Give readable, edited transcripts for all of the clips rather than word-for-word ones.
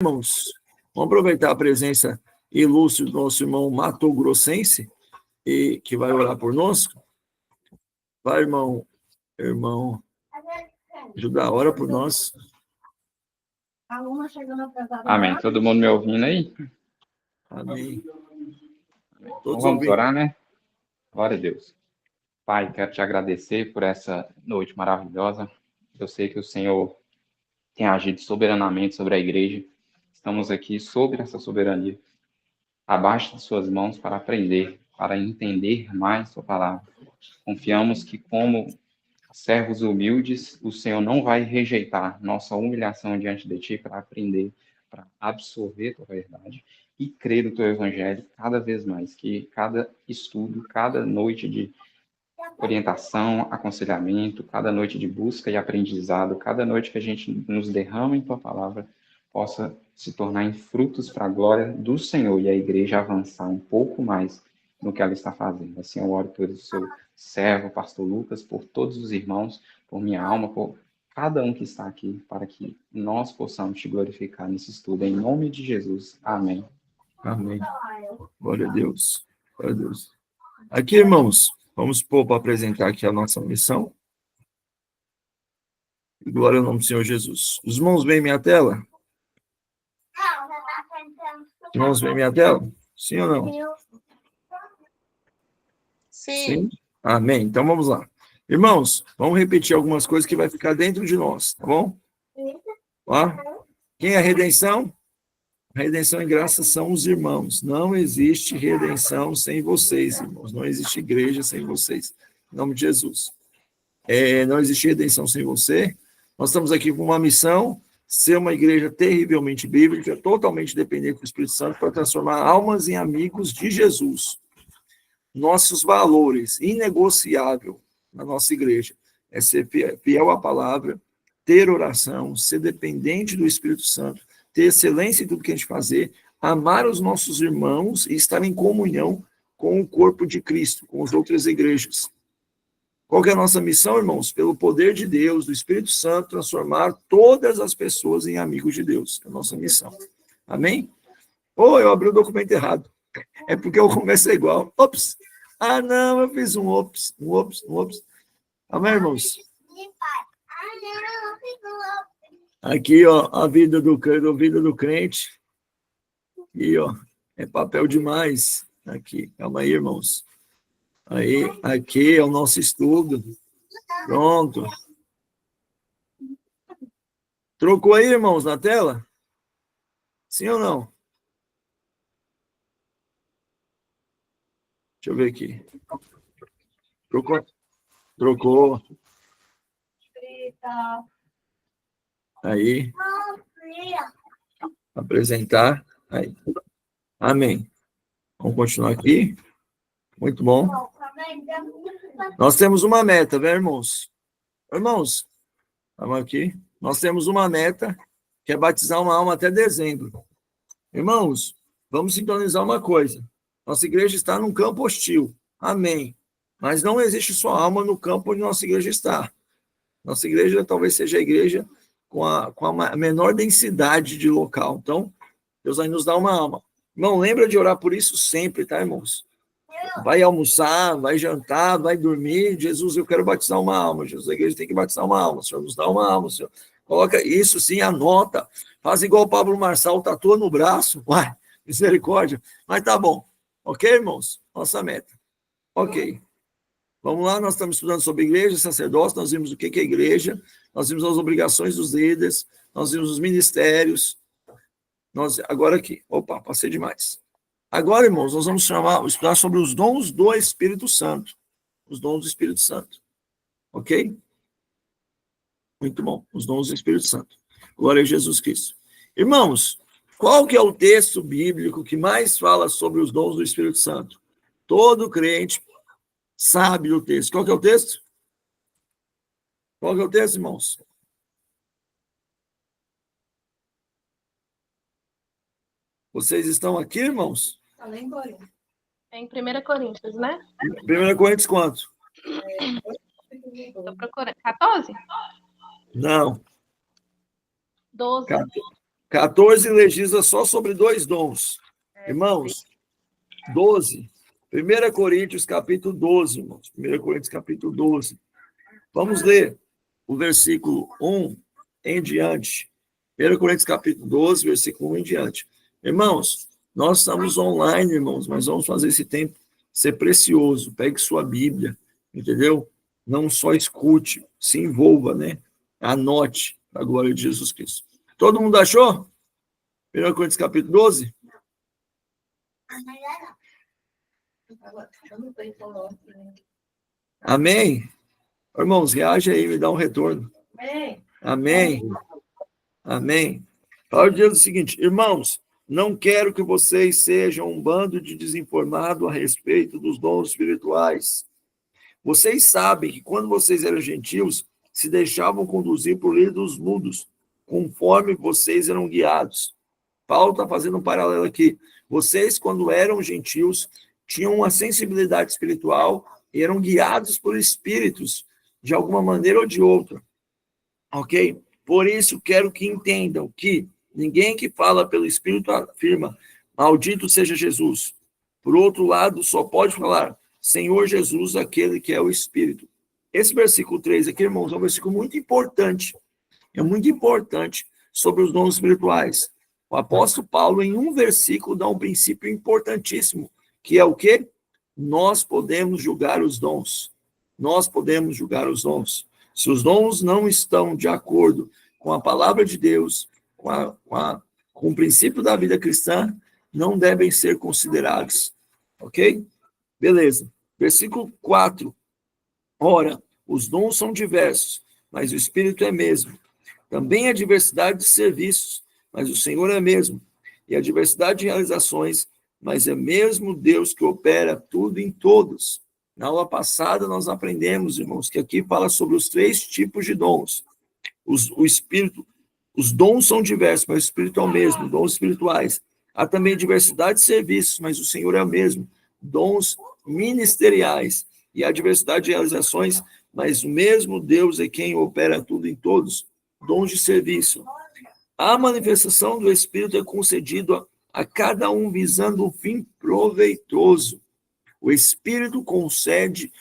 Irmãos, vamos aproveitar a presença ilustre do nosso irmão Mato Grossense, e que vai orar por nós. Vai, irmão, Judá, ora por nós. Amém. Todo mundo me ouvindo aí? Amém. Então vamos orar, né? Glória a Deus. Pai, quero te agradecer por essa noite maravilhosa. Eu sei que o Senhor tem agido soberanamente sobre a igreja. Estamos aqui sobre essa soberania, abaixo de suas mãos para aprender, para entender mais sua palavra. Confiamos que, como servos humildes, o Senhor não vai rejeitar nossa humilhação diante de ti para aprender, para absorver tua verdade e crer no teu evangelho cada vez mais, que cada estudo, cada noite de orientação, aconselhamento, cada noite de busca e aprendizado, cada noite que a gente nos derrama em tua palavra, possa se tornar em frutos para a glória do Senhor e a igreja avançar um pouco mais no que ela está fazendo. Assim eu oro por o seu servo, pastor Lucas, por todos os irmãos, por minha alma, por cada um que está aqui, para que nós possamos te glorificar nesse estudo. Em nome de Jesus. Amém. Amém. Glória a Deus. Glória a Deus. Aqui, irmãos, vamos para apresentar aqui a nossa missão. Glória ao nome do Senhor Jesus. Os irmãos veem minha tela? Os irmãos veem minha tela? Sim ou não? Sim. Amém. Então vamos lá. Irmãos, vamos repetir algumas coisas que vai ficar dentro de nós, tá bom? Ó, quem é a redenção? A redenção e graça são os irmãos. Não existe redenção sem vocês, irmãos. Não existe igreja sem vocês. Em nome de Jesus. Não existe redenção sem você. Nós estamos aqui com uma missão, ser uma igreja terrivelmente bíblica, totalmente dependente do Espírito Santo, para transformar almas em amigos de Jesus. Nossos valores, inegociável na nossa igreja, é ser fiel à palavra, ter oração, ser dependente do Espírito Santo, ter excelência em tudo que a gente fazer, amar os nossos irmãos e estar em comunhão com o corpo de Cristo, com as outras igrejas. Qual que é a nossa missão, irmãos? Pelo poder de Deus, do Espírito Santo, transformar todas as pessoas em amigos de Deus. É a nossa missão. Amém? Eu abri o documento errado. É porque o começo é igual. Ops! Ah, não, eu fiz um ops. Amém, irmãos? Aqui, ó, a vida do crente. Aqui, ó, é papel demais. Aqui, calma aí, irmãos. Aí, aqui é o nosso estudo. Pronto. Trocou aí, irmãos, na tela? Sim ou não? Deixa eu ver aqui. Trocou. Aí. Apresentar. Aí. Amém. Vamos continuar aqui. Muito bom. Nós temos uma meta, né, irmãos? Irmãos, vamos aqui. Nós temos uma meta, que é batizar uma alma até dezembro. Irmãos, vamos sintonizar uma coisa. Nossa igreja está num campo hostil. Amém. Mas não existe só alma no campo onde nossa igreja está. Nossa igreja talvez seja a igreja com a menor densidade de local. Então, Deus vai nos dar uma alma. Irmão, lembra de orar por isso sempre, tá, irmãos? Vai almoçar, vai jantar, vai dormir. Jesus, eu quero batizar uma alma. Jesus, a igreja tem que batizar uma alma. O Senhor nos dá uma alma, Senhor. Coloca isso, sim, anota. Faz igual o Pablo Marçal, tatua no braço. Uai, misericórdia. Mas tá bom. Ok, irmãos? Nossa meta. Ok. Vamos lá, nós estamos estudando sobre igreja, sacerdócio, nós vimos o que é igreja, nós vimos as obrigações dos líderes, nós vimos os ministérios. Agora aqui. Opa, passei demais. Agora, irmãos, nós vamos estudar sobre os dons do Espírito Santo. Os dons do Espírito Santo. Ok? Muito bom. Os dons do Espírito Santo. Glória a Jesus Cristo. Irmãos, qual que é o texto bíblico que mais fala sobre os dons do Espírito Santo? Todo crente sabe do texto. Qual que é o texto? Qual que é o texto, irmãos? Vocês estão aqui, irmãos? É em 1 Coríntios, né? 1 Coríntios quanto? Estou procurando. 14? Não. 12. 14 legisla só sobre 2 dons. Irmãos, 12. 1 Coríntios, capítulo 12, irmãos. 1 Coríntios, capítulo 12. Vamos ler o versículo 1 em diante. 1 Coríntios, capítulo 12, versículo 1 em diante. Irmãos, nós estamos online, irmãos, mas vamos fazer esse tempo ser precioso. Pegue sua Bíblia, entendeu? Não só escute, se envolva, né? Anote, a glória de Jesus Cristo. Todo mundo achou? 1 Coríntios, capítulo 12? Amém? Irmãos, reage aí, me dá um retorno. Amém. Amém. Paulo diz o seguinte, irmãos, não quero que vocês sejam um bando de desinformados a respeito dos dons espirituais. Vocês sabem que quando vocês eram gentios, se deixavam conduzir por líder dos mundos, conforme vocês eram guiados. Paulo está fazendo um paralelo aqui. Vocês, quando eram gentios, tinham uma sensibilidade espiritual e eram guiados por espíritos, de alguma maneira ou de outra. Ok? Por isso, quero que entendam que ninguém que fala pelo Espírito afirma, maldito seja Jesus. Por outro lado, só pode falar, Senhor Jesus, aquele que é o Espírito. Esse versículo 3 aqui, irmãos, é um versículo muito importante. É muito importante sobre os dons espirituais. O apóstolo Paulo, em um versículo, dá um princípio importantíssimo, que é o quê? Nós podemos julgar os dons. Nós podemos julgar os dons. Se os dons não estão de acordo com a palavra de Deus, com o princípio da vida cristã, não devem ser considerados. Ok? Beleza. Versículo 4. Ora, os dons são diversos, mas o Espírito é mesmo. Também há diversidade de serviços, mas o Senhor é mesmo. E a diversidade de realizações, mas é mesmo Deus que opera tudo em todos. Na aula passada, nós aprendemos, irmãos, que aqui fala sobre os 3 tipos de dons. O Espírito, os dons são diversos, mas o Espírito é o mesmo, dons espirituais. Há também diversidade de serviços, mas o Senhor é o mesmo, dons ministeriais. E há diversidade de realizações, mas o mesmo Deus é quem opera tudo em todos, dons de serviço. A manifestação do Espírito é concedida a cada um visando um fim proveitoso. O Espírito concede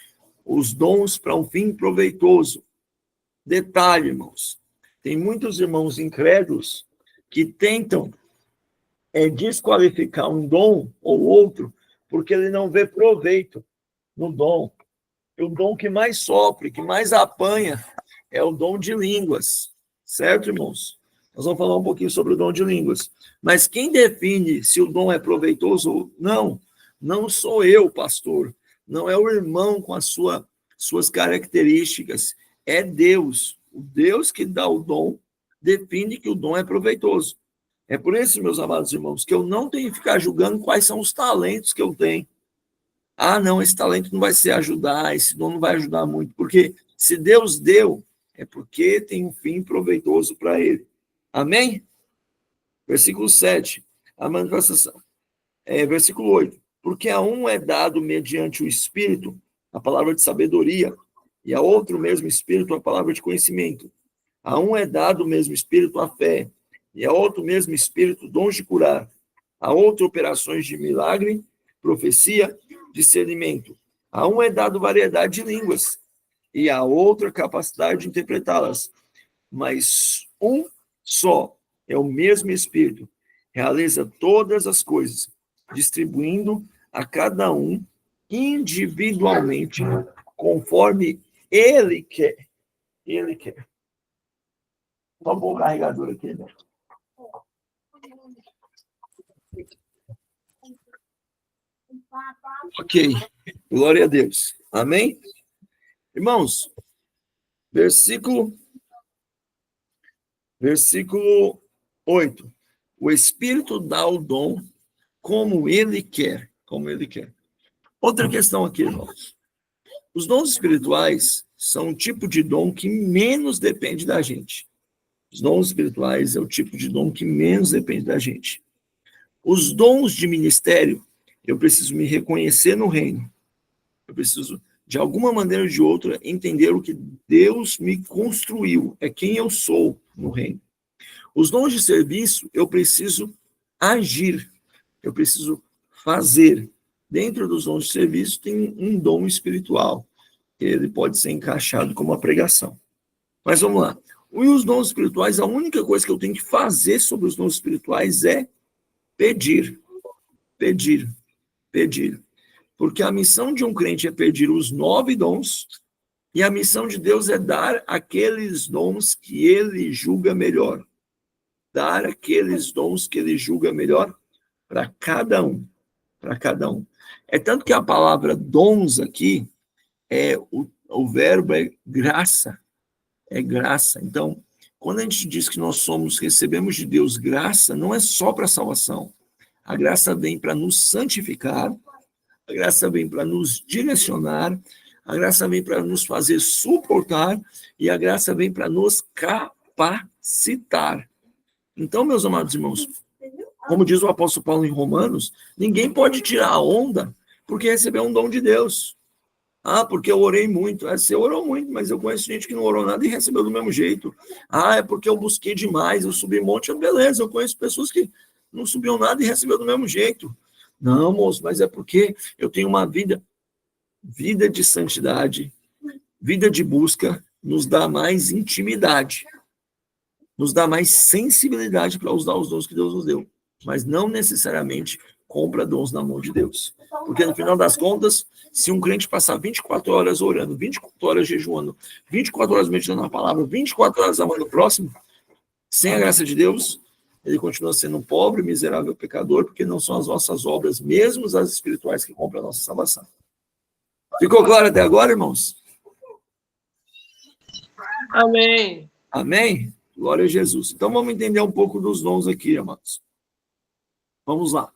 os dons para um fim proveitoso. Detalhe, irmãos, tem muitos irmãos incrédulos que tentam desqualificar um dom ou outro porque ele não vê proveito no dom. E o dom que mais sofre, que mais apanha, é o dom de línguas. Certo, irmãos? Nós vamos falar um pouquinho sobre o dom de línguas. Mas quem define se o dom é proveitoso ou não? Não sou eu, pastor. Não é o irmão com as suas características. É Deus. O Deus que dá o dom define que o dom é proveitoso. É por isso, meus amados irmãos, que eu não tenho que ficar julgando quais são os talentos que eu tenho. Ah, não, esse talento não vai se ajudar, esse dom não vai ajudar muito. Porque se Deus deu, é porque tem um fim proveitoso para ele. Amém? Versículo 7. A manifestação. Versículo 8. Porque a um é dado mediante o Espírito a palavra de sabedoria, e a outro mesmo Espírito a palavra de conhecimento. A um é dado o mesmo Espírito a fé, e a outro mesmo Espírito dons de curar. A outro operações de milagre, profecia, discernimento. A um é dado variedade de línguas, e a outra capacidade de interpretá-las. Mas um só é o mesmo Espírito, realiza todas as coisas, distribuindo a cada um individualmente, conforme ele quer. Ele quer. Vamos pôr o carregador aqui, né? Ok. Glória a Deus. Amém? Irmãos, versículo 8. O Espírito dá o dom como ele quer. Como ele quer. Outra questão aqui, irmãos. Os dons espirituais são um tipo de dom que menos depende da gente. Os dons espirituais é o tipo de dom que menos depende da gente. Os dons de ministério, eu preciso me reconhecer no reino. Eu preciso, de alguma maneira ou de outra, entender o que Deus me construiu. É quem eu sou no reino. Os dons de serviço, eu preciso agir, eu preciso fazer. Dentro dos dons de serviço tem um dom espiritual, ele pode ser encaixado como a pregação. Mas vamos lá. E os dons espirituais, a única coisa que eu tenho que fazer sobre os dons espirituais é pedir, pedir, pedir. Porque a missão de um crente é pedir os 9 dons, e a missão de Deus é dar aqueles dons que ele julga melhor. Dar aqueles dons que ele julga melhor para cada um. Para cada um. É tanto que a palavra dons aqui, o verbo é graça. É graça. Então, quando a gente diz que nós recebemos de Deus graça, não é só para salvação. A graça vem para nos santificar, a graça vem para nos direcionar, a graça vem para nos fazer suportar e a graça vem para nos capacitar. Então, meus amados irmãos, como diz o apóstolo Paulo em Romanos, ninguém pode tirar a onda porque recebeu um dom de Deus. Ah, porque eu orei muito. Você orou muito, mas eu conheço gente que não orou nada e recebeu do mesmo jeito. Ah, é porque eu busquei demais, eu subi um monte. Beleza, eu conheço pessoas que não subiam nada e recebeu do mesmo jeito. Não, moço, mas é porque eu tenho uma vida de santidade, vida de busca, nos dá mais intimidade, nos dá mais sensibilidade para usar os dons que Deus nos deu, mas não necessariamente compra dons na mão de Deus. Porque no final das contas, se um crente passar 24 horas orando, 24 horas jejuando, 24 horas meditando na palavra, 24 horas amando o próximo, sem a graça de Deus, ele continua sendo um pobre, miserável pecador, porque não são as nossas obras, mesmo as espirituais, que compram a nossa salvação. Ficou claro até agora, irmãos? Amém. Amém? Glória a Jesus. Então vamos entender um pouco dos dons aqui, amados. Vamos lá.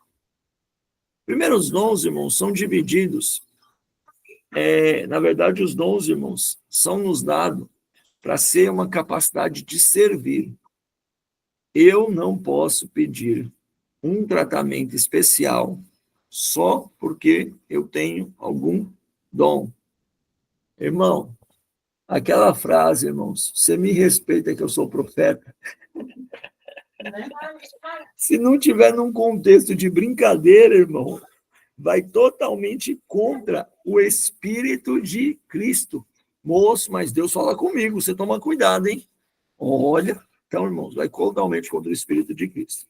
Primeiro, os dons, irmãos, são divididos. Na verdade, os dons, irmãos, são nos dados para ser uma capacidade de servir. Eu não posso pedir um tratamento especial só porque eu tenho algum dom. Irmão, aquela frase, irmãos, você me respeita que eu sou profeta. Se não tiver num contexto de brincadeira, irmão, vai totalmente contra o Espírito de Cristo. Moço, mas Deus fala comigo, você toma cuidado, hein? Olha, então, irmãos, vai totalmente contra o Espírito de Cristo.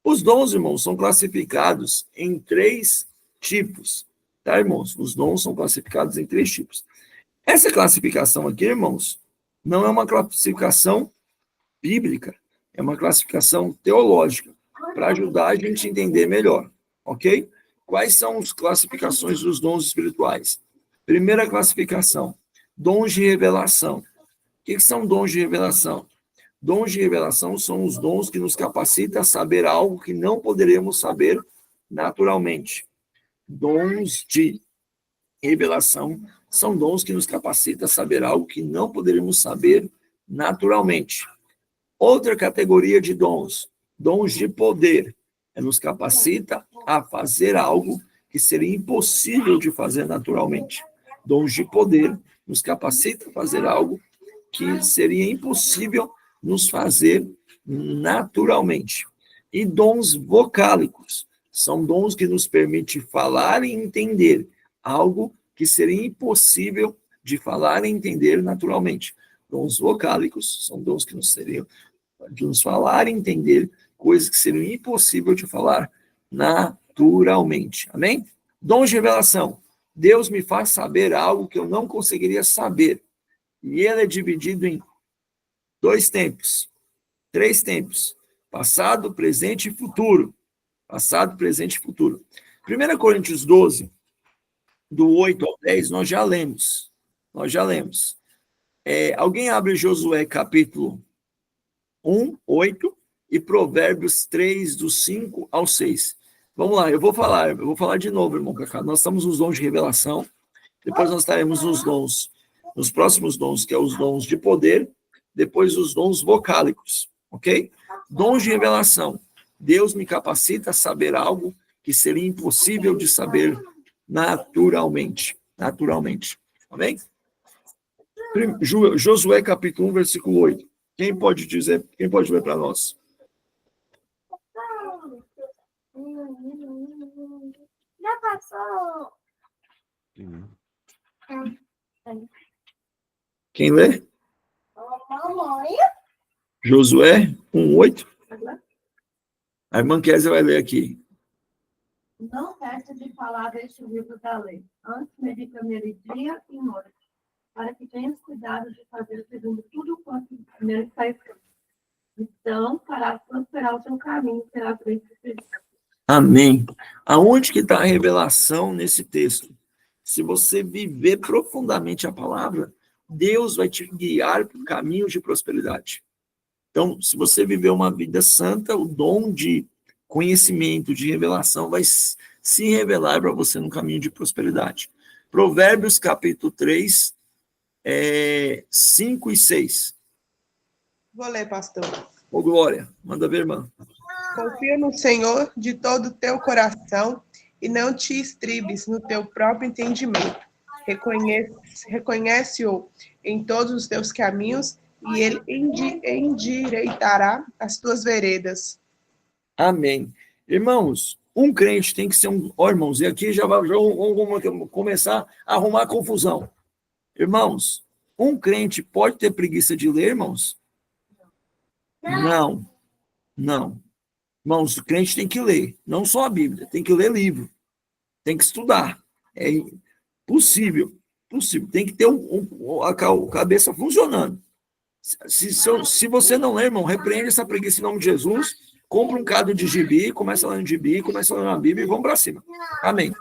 Os dons, irmãos, são classificados em 3 tipos, tá, irmãos? Os dons são classificados em 3 tipos. Essa classificação aqui, irmãos, não é uma classificação bíblica, é uma classificação teológica, para ajudar a gente a entender melhor, ok? Quais são as classificações dos dons espirituais? Primeira classificação, dons de revelação. O que são dons de revelação? Dons de revelação são os dons que nos capacitam a saber algo que não poderíamos saber naturalmente. Dons de revelação são dons que nos capacitam a saber algo que não poderíamos saber naturalmente. Outra categoria de dons, dons de poder, nos capacita a fazer algo que seria impossível de fazer naturalmente. Dons de poder nos capacita a fazer algo que seria impossível nos fazer naturalmente. E dons vocálicos, são dons que nos permitem falar e entender algo que seria impossível de falar e entender naturalmente. Dons vocálicos são dons que nos seriam de nos falar e entender coisas que seriam impossível de falar naturalmente. Amém? Dons de revelação. Deus me faz saber algo que eu não conseguiria saber. E ele é dividido em 2 tempos, 3 tempos. Passado, presente e futuro. Passado, presente e futuro. 1 Coríntios 12, do 8 ao 10, nós já lemos. Alguém abre Josué capítulo 1, 8 e Provérbios 3, do 5 ao 6. Vamos lá, eu vou falar de novo, irmão Cacá. Nós estamos nos dons de revelação, depois nós estaremos nos próximos dons, que é os dons de poder, depois os dons vocálicos, ok? Dons de revelação. Deus me capacita a saber algo que seria impossível de saber naturalmente. Amém? Josué capítulo 1, versículo 8. Quem pode dizer, quem pode ler para nós? Já passou. Quem lê? Mamãe. Josué 1:8. A irmã Kézia vai ler aqui. Não resta de falar deste livro da lei. Antes, medita nele dia e noite, para que tenhas cuidado de fazer segundo tudo quanto nele está escrito. Então, farás prosperar o teu caminho, serás bem sucedido. Amém. Aonde que está a revelação nesse texto? Se você viver profundamente a palavra, Deus vai te guiar para caminhos de prosperidade. Então, se você viver uma vida santa, o dom de conhecimento, de revelação, vai se revelar para você no caminho de prosperidade. Provérbios, capítulo 3, 5 e 6. Vou ler, pastor. Ô, Glória, manda ver, irmã. Confia no Senhor de todo o teu coração e não te estribes no teu próprio entendimento. Reconhece-o em todos os teus caminhos e ele endireitará as tuas veredas. Amém. Irmãos, um crente tem que ser um... Ó, irmãos, e aqui já vamos começar a arrumar confusão. Irmãos, um crente pode ter preguiça de ler, irmãos? Não. Não. Irmãos, o crente tem que ler, não só a Bíblia, tem que ler livro, tem que estudar. É possível. Tem que ter a cabeça funcionando. Se você não lê, irmão, repreende essa preguiça em nome de Jesus, compra um cado de gibi, começa lendo gibi, começa lendo a Bíblia e vamos para cima. Amém.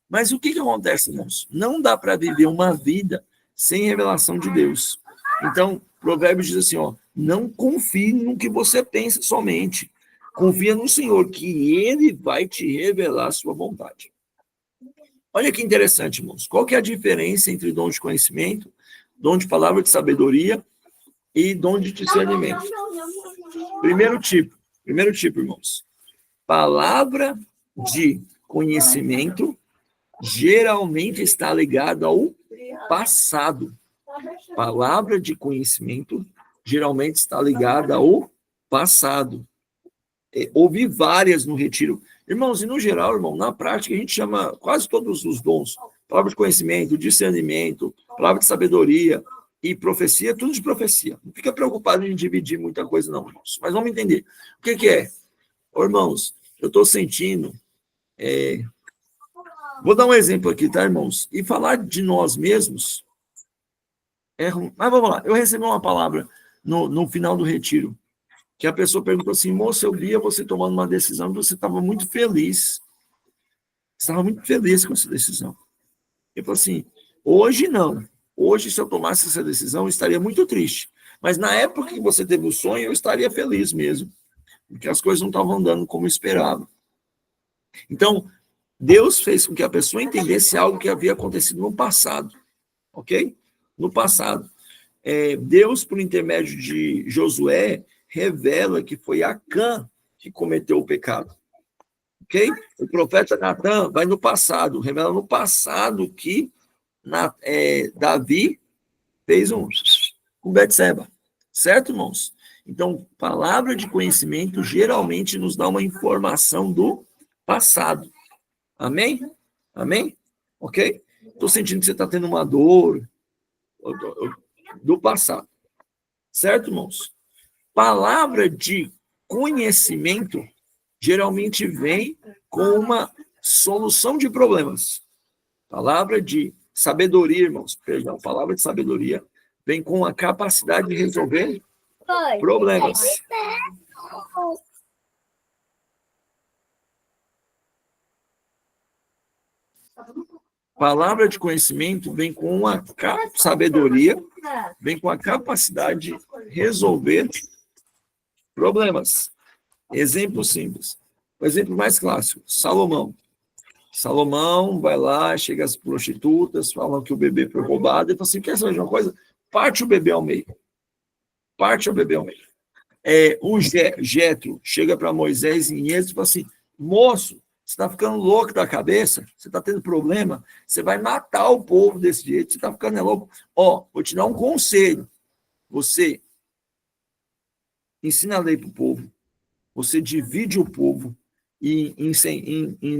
Mas o que acontece, irmãos? Não dá para viver uma vida sem revelação de Deus. Então, Provérbios diz assim, ó, não confie no que você pensa somente. Confia no Senhor, que Ele vai te revelar a sua vontade. Olha que interessante, irmãos. Qual que é a diferença entre dom de conhecimento, dom de palavra de sabedoria e dom de discernimento? Primeiro tipo, irmãos. Palavra de conhecimento geralmente está ligada ao passado. Palavra de conhecimento geralmente está ligada ao passado. Houve várias no retiro. Irmãos, e no geral, irmão, na prática, a gente chama quase todos os dons, palavra de conhecimento, discernimento, palavra de sabedoria e profecia, tudo de profecia. Não fica preocupado em dividir muita coisa, não, irmãos. Mas vamos entender. O que é? Ô, irmãos, eu estou sentindo... Vou dar um exemplo aqui, tá, irmãos? E falar de nós mesmos... Mas vamos lá. Eu recebi uma palavra no final do retiro, que a pessoa perguntou assim, moça, eu via você tomando uma decisão, você estava muito feliz. Você estava muito feliz com essa decisão. Eu falei assim, hoje não. Hoje, se eu tomasse essa decisão, eu estaria muito triste. Mas na época que você teve o sonho, eu estaria feliz mesmo. Porque as coisas não estavam andando como eu esperava. Então, Deus fez com que a pessoa entendesse algo que havia acontecido no passado. Ok? No passado. Deus, por intermédio de Josué, revela que foi Acã que cometeu o pecado. Ok? O profeta Natan vai no passado, revela no passado que Davi fez com Betseba. Certo, irmãos? Então, palavra de conhecimento geralmente nos dá uma informação do passado. Amém? Amém? Ok? Estou sentindo que você está tendo uma dor do passado. Certo, irmãos? Palavra de conhecimento geralmente vem com uma solução de problemas. Palavra de sabedoria, irmãos, perdão, palavra de sabedoria vem com a capacidade de resolver problemas. Palavra de conhecimento vem com a sabedoria, vem com a capacidade de resolver problemas. Exemplo simples. O exemplo mais clássico, Salomão. Salomão vai lá, chega às prostitutas, falam que o bebê foi roubado, e fala assim, quer saber de uma coisa? Parte o bebê ao meio. Parte o bebê ao meio. O Jétro chega para Moisés em Êxodo e fala assim, moço, você está ficando louco da cabeça, você está tendo problema, você vai matar o povo desse jeito, você está ficando louco. Vou te dar um conselho. Você ensina a lei para o povo, você divide o povo em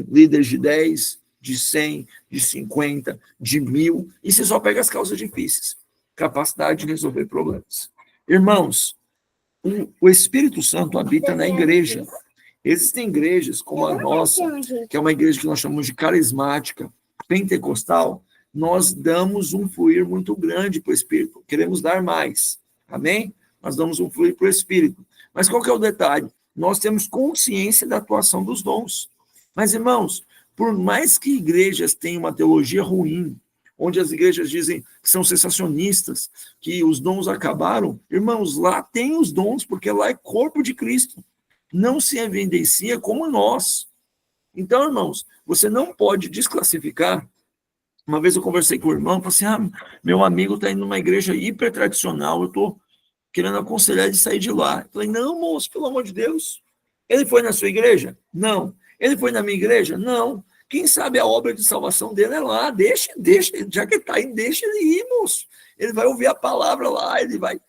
líderes de 10, de 100, de 50, de 1000, e você só pega as causas difíceis. Capacidade de resolver problemas. Irmãos, o Espírito Santo habita na igreja. Existem igrejas como a nossa, que é uma igreja que nós chamamos de carismática, pentecostal. Nós damos um fluir muito grande para o Espírito. Queremos dar mais. Amém? Nós damos um fluir para o Espírito. Mas qual que é o detalhe? Nós temos consciência da atuação dos dons. Mas, irmãos, por mais que igrejas tenham uma teologia ruim, onde as igrejas dizem que são sensacionistas, que os dons acabaram, irmãos, lá tem os dons, porque lá é corpo de Cristo. Não se evidencia como nós. Então, irmãos, você não pode desclassificar. Uma vez eu conversei com o irmão, falei assim, meu amigo está indo numa igreja hiper tradicional, eu estou querendo aconselhar ele de sair de lá. Eu falei, não, moço, pelo amor de Deus. Ele foi na sua igreja? Não. Ele foi na minha igreja? Não. Quem sabe a obra de salvação dele é lá. Deixa, já que ele está aí, deixa ele ir, moço. Ele vai ouvir a palavra lá, ele vai...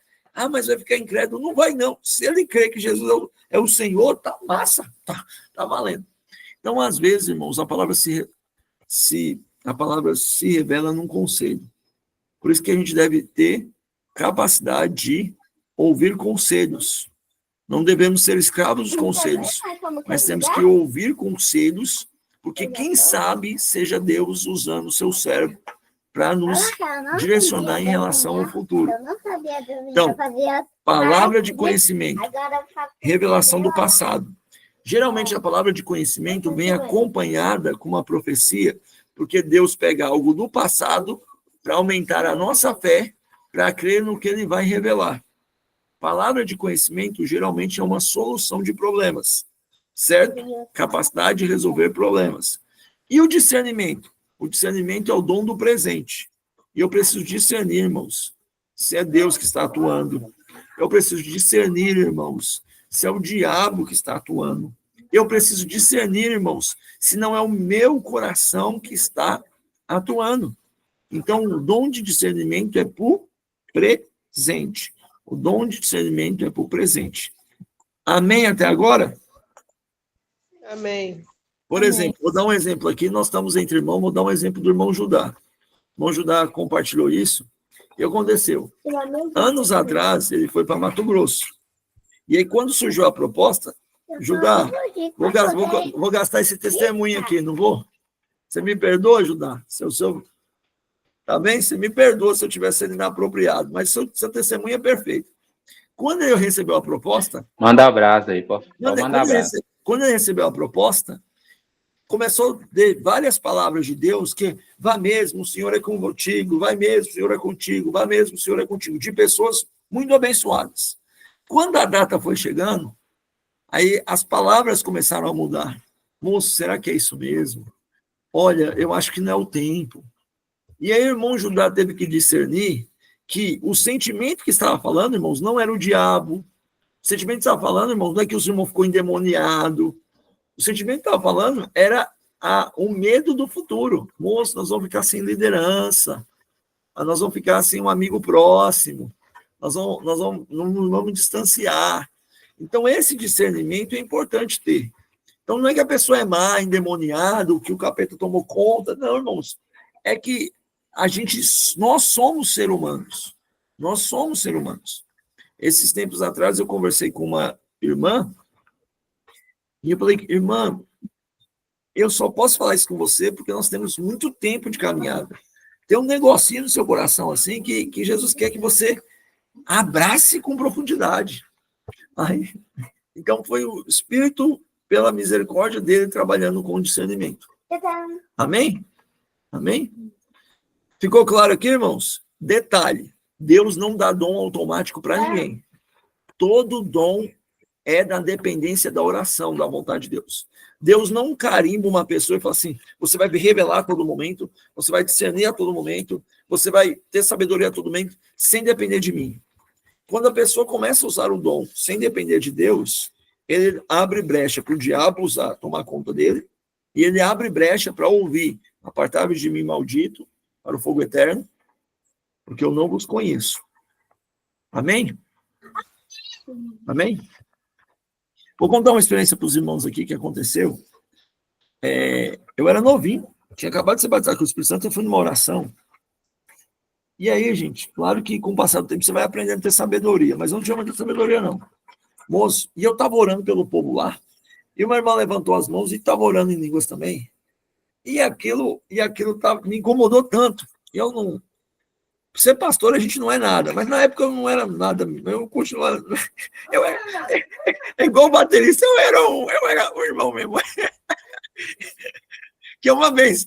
mas vai ficar incrédulo? Não vai, não. Se ele crê que Jesus é o Senhor, tá massa, tá valendo. Então, às vezes, irmãos, a palavra se revela num conselho. Por isso que a gente deve ter capacidade de ouvir conselhos. Não devemos ser escravos dos conselhos, mas temos que ouvir conselhos, porque quem sabe seja Deus usando o seu cérebro para nos direcionar em relação ao futuro. Então, palavra de conhecimento, revelação do passado. Geralmente a palavra de conhecimento vem acompanhada com uma profecia, porque Deus pega algo do passado para aumentar a nossa fé, para crer no que ele vai revelar. Palavra de conhecimento geralmente é uma solução de problemas, certo? Capacidade de resolver problemas. E o discernimento? O discernimento é o dom do presente. E eu preciso discernir, irmãos, se é Deus que está atuando. Eu preciso discernir, irmãos, se é o diabo que está atuando. Eu preciso discernir, irmãos, se não é o meu coração que está atuando. Então, o dom de discernimento é por presente. O dom de discernimento é por presente. Amém até agora? Amém. Por exemplo, vou dar um exemplo aqui, nós estamos entre irmãos, vou dar um exemplo do irmão Judá. O irmão Judá compartilhou isso, e aconteceu. Anos atrás, ele foi para Mato Grosso. E aí, quando surgiu a proposta, Judá, vou gastar esse testemunho aqui, não vou? Você me perdoa, Judá? Tá bem? Você me perdoa se eu tivesse sido inapropriado, mas seu testemunho é perfeito. Quando ele recebeu a proposta... Manda abraço aí, pô. Manda abraço. Quando ele recebeu a proposta, começou a ter várias palavras de Deus que vá mesmo, o Senhor é contigo, vai mesmo, o Senhor é contigo, vá mesmo, o Senhor é contigo, de pessoas muito abençoadas. Quando a data foi chegando, aí as palavras começaram a mudar. Moço, será que é isso mesmo? Olha, eu acho que não é o tempo. E aí o irmão Judá teve que discernir que o sentimento que estava falando, irmãos, não era o diabo. O sentimento que estava falando, irmãos, não é que o irmão ficou endemoniado. O sentimento que estava falando era o medo do futuro. Moço, nós vamos ficar sem liderança. Nós vamos ficar sem um amigo próximo. Nós não vamos distanciar. Então, esse discernimento é importante ter. Então, não é que a pessoa é má, endemoniada, que o capeta tomou conta. Não, irmãos. É que nós somos seres humanos. Nós somos seres humanos. Esses tempos atrás, eu conversei com uma irmã e eu falei, irmã, eu só posso falar isso com você porque nós temos muito tempo de caminhada. Tem um negocinho no seu coração assim que Jesus quer que você abrace com profundidade. Aí, então, foi o Espírito, pela misericórdia dele, trabalhando com discernimento. Amém? Amém? Ficou claro aqui, irmãos? Detalhe, Deus não dá dom automático para ninguém. Todo dom é da dependência da oração, da vontade de Deus. Deus não carimba uma pessoa e fala assim, você vai revelar a todo momento, você vai discernir a todo momento, você vai ter sabedoria a todo momento, sem depender de mim. Quando a pessoa começa a usar o dom sem depender de Deus, ele abre brecha para o diabo tomar conta dele, e ele abre brecha para ouvir, apartai-vos de mim, maldito, para o fogo eterno, porque eu não vos conheço. Amém? Amém? Vou contar uma experiência para os irmãos aqui que aconteceu. Eu era novinho, tinha acabado de ser batizado com o Espírito Santo, eu fui numa oração. E aí, gente, claro que com o passar do tempo você vai aprendendo a ter sabedoria, mas eu não tinha muita sabedoria, não. Moço, e eu estava orando pelo povo lá, e uma irmã levantou as mãos e estava orando em línguas também. E aquilo me incomodou tanto. Eu não. Ser pastor a gente não é nada, mas na época eu não era nada, eu continuava. Eu era, é igual baterista, eu era um irmão mesmo. Que é uma vez.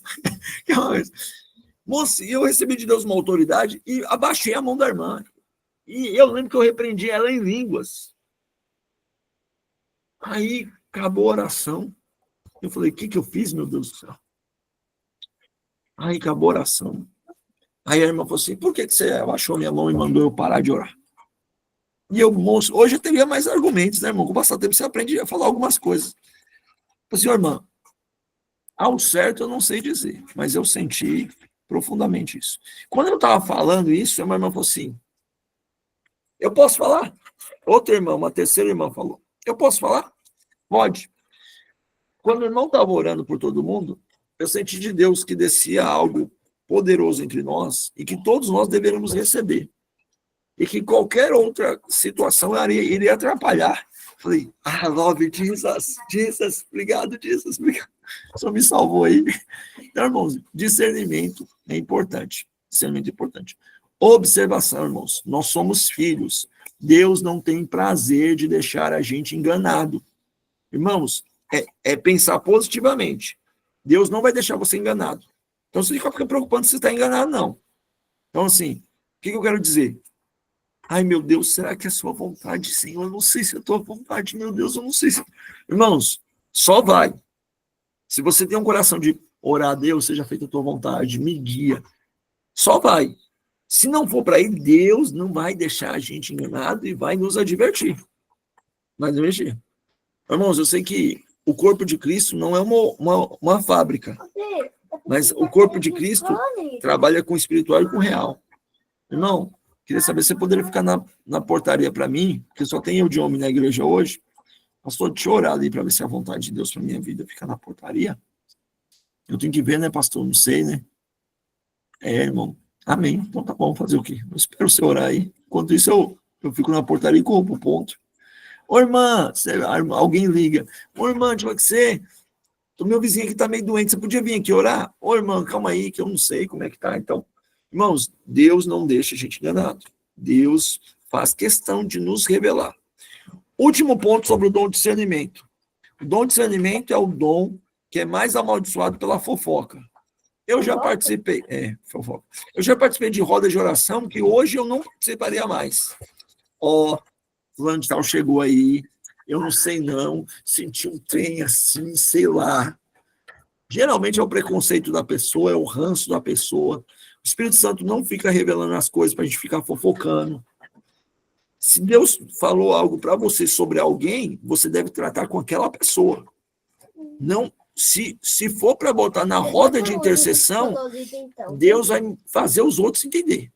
Moço, eu recebi de Deus uma autoridade e abaixei a mão da irmã. E eu lembro que eu repreendi ela em línguas. Aí acabou a oração. Eu falei, o que eu fiz, meu Deus do céu? Aí acabou a oração. Aí a irmã falou assim, por que você abaixou minha mão e mandou eu parar de orar? E eu, moço, hoje eu teria mais argumentos, né, irmão? Com o passar do tempo você aprende a falar algumas coisas. Eu falei assim, irmã, ao certo eu não sei dizer, mas eu senti profundamente isso. Quando eu estava falando isso, a minha irmã falou assim, eu posso falar? Outra irmã, uma terceira irmã falou, eu posso falar? Pode. Quando o irmão estava orando por todo mundo, eu senti de Deus que descia algo poderoso entre nós e que todos nós deveríamos receber. E que qualquer outra situação iria atrapalhar. Falei, love Jesus, Jesus, obrigado, Jesus, obrigado. Só me salvou aí. Então, irmãos, discernimento é importante. Discernimento é importante. Observação, irmãos, nós somos filhos. Deus não tem prazer de deixar a gente enganado. Irmãos, é pensar positivamente. Deus não vai deixar você enganado. Então, você não fica preocupando se você está enganado, não. Então, assim, o que eu quero dizer? Ai, meu Deus, será que é a sua vontade, Senhor? Eu não sei se é a tua vontade, meu Deus, eu não sei se... Irmãos, só vai. Se você tem um coração de orar a Deus, seja feita a tua vontade, me guia. Só vai. Se não for para ir, Deus não vai deixar a gente enganado e vai nos advertir. Vai nos advertir. Irmãos, eu sei que o corpo de Cristo não é uma fábrica, mas o corpo de Cristo trabalha com o espiritual e com o real. Irmão, queria saber se você poderia ficar na portaria para mim, porque só tem eu de homem na igreja hoje. Pastor, deixa eu orar ali para ver se é a vontade de Deus para minha vida ficar na portaria. Eu tenho que ver, né, pastor? Não sei, né? Irmão. Amém. Então tá bom, fazer o quê? Eu espero você orar aí. Enquanto isso, eu fico na portaria e corro pro ponto. Ô, irmã, alguém liga. Ô, irmã, deixa eu falar que o meu vizinho aqui tá meio doente, você podia vir aqui orar? Ô, irmã, calma aí, que eu não sei como é que tá. Então, irmãos, Deus não deixa a gente enganado. Deus faz questão de nos revelar. Último ponto sobre o dom de discernimento. O dom de discernimento é o dom que é mais amaldiçoado pela fofoca. Eu já participei, fofoca. Eu já participei de roda de oração que hoje eu não participaria mais. Fulano de tal chegou aí, eu não sei não, senti um trem assim, sei lá. Geralmente é o preconceito da pessoa, é o ranço da pessoa. O Espírito Santo não fica revelando as coisas para a gente ficar fofocando. Se Deus falou algo para você sobre alguém, você deve tratar com aquela pessoa. Não, se for para botar na roda de intercessão, Deus vai fazer os outros entender.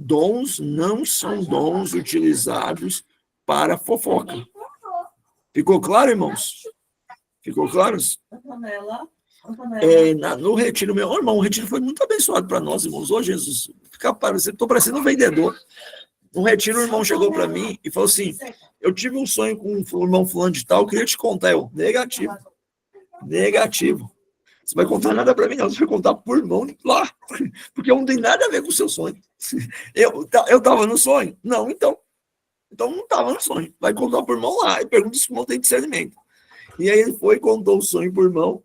Dons não são dons utilizados para fofoca. Ficou claro, irmãos? Ficou claro? No retiro meu, irmão, o retiro foi muito abençoado para nós, irmãos. Ô, Jesus, estou parecendo um vendedor. No retiro, o irmão chegou para mim e falou assim, eu tive um sonho com o irmão fulano de tal, eu queria te contar. Eu, negativo. Você vai contar nada para mim, não. Você vai contar por irmão lá. Porque eu não tenho nada a ver com o seu sonho. Eu estava no sonho? Não, então não estava no sonho. Vai contar por irmão lá. E pergunta se o irmão tem discernimento. E aí ele foi e contou o sonho por irmão.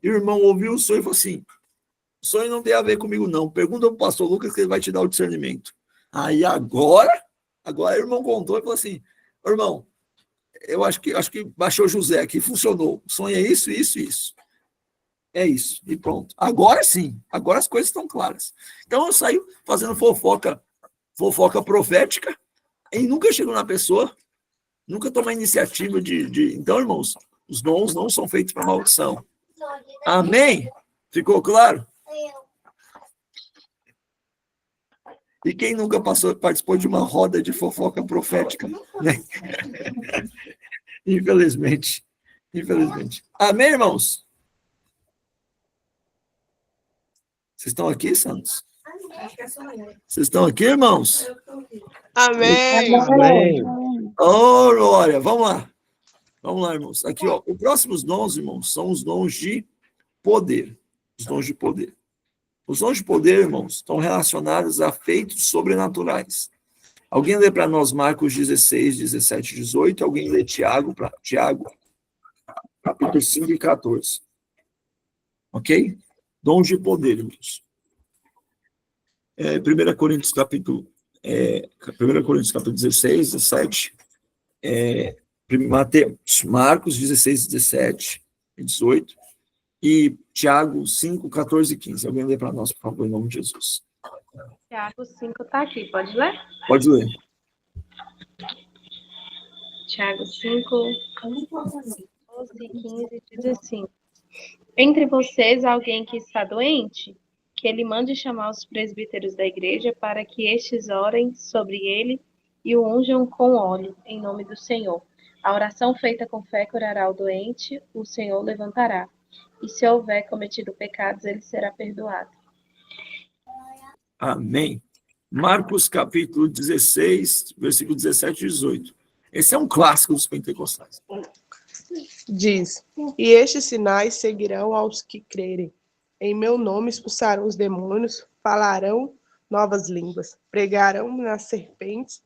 E o irmão ouviu o sonho e falou assim, o sonho não tem a ver comigo, não. Pergunta para o pastor Lucas que ele vai te dar o discernimento. Aí agora o irmão contou e falou assim, irmão, eu acho que baixou José aqui, funcionou. O sonho é isso, isso, isso. É isso, e pronto. Agora sim, agora as coisas estão claras. Então eu saio fazendo fofoca profética, e nunca chego na pessoa, nunca tomo a iniciativa de... Então, irmãos, os dons não são feitos para maldição. Amém? Ficou claro? E quem nunca participou de uma roda de fofoca profética? Né? Infelizmente. Amém, irmãos? Vocês estão aqui, Santos? Vocês estão aqui, irmãos? Amém. Amém. Oh, glória! Vamos lá, irmãos. Aqui, ó. Os próximos dons, irmãos, são os dons de poder. Os dons de poder. Os dons de poder, irmãos, estão relacionados a feitos sobrenaturais. Alguém lê para nós Marcos 16, 17 e 18. Alguém lê Tiago, capítulo 5 e 14. Ok? Dons de poder, irmãos. 1 Coríntios capítulo 16, 17. Marcos 16, 17 e 18. E Tiago 5, 14 e 15. Alguém lê para nós, por favor, em nome de Jesus. Tiago 5 está aqui, pode ler? Pode ler. Tiago 5, 12 e 15 diz assim: entre vocês alguém que está doente, que ele mande chamar os presbíteros da igreja para que estes orem sobre ele e o unjam com óleo, em nome do Senhor. A oração feita com fé curará o doente, o Senhor levantará. E se houver cometido pecados, ele será perdoado. Amém. Marcos capítulo 16, versículo 17 e 18. Esse é um clássico dos pentecostais. Diz: e estes sinais seguirão aos que crerem. Em meu nome expulsarão os demônios, falarão novas línguas, pregarão nas serpentes,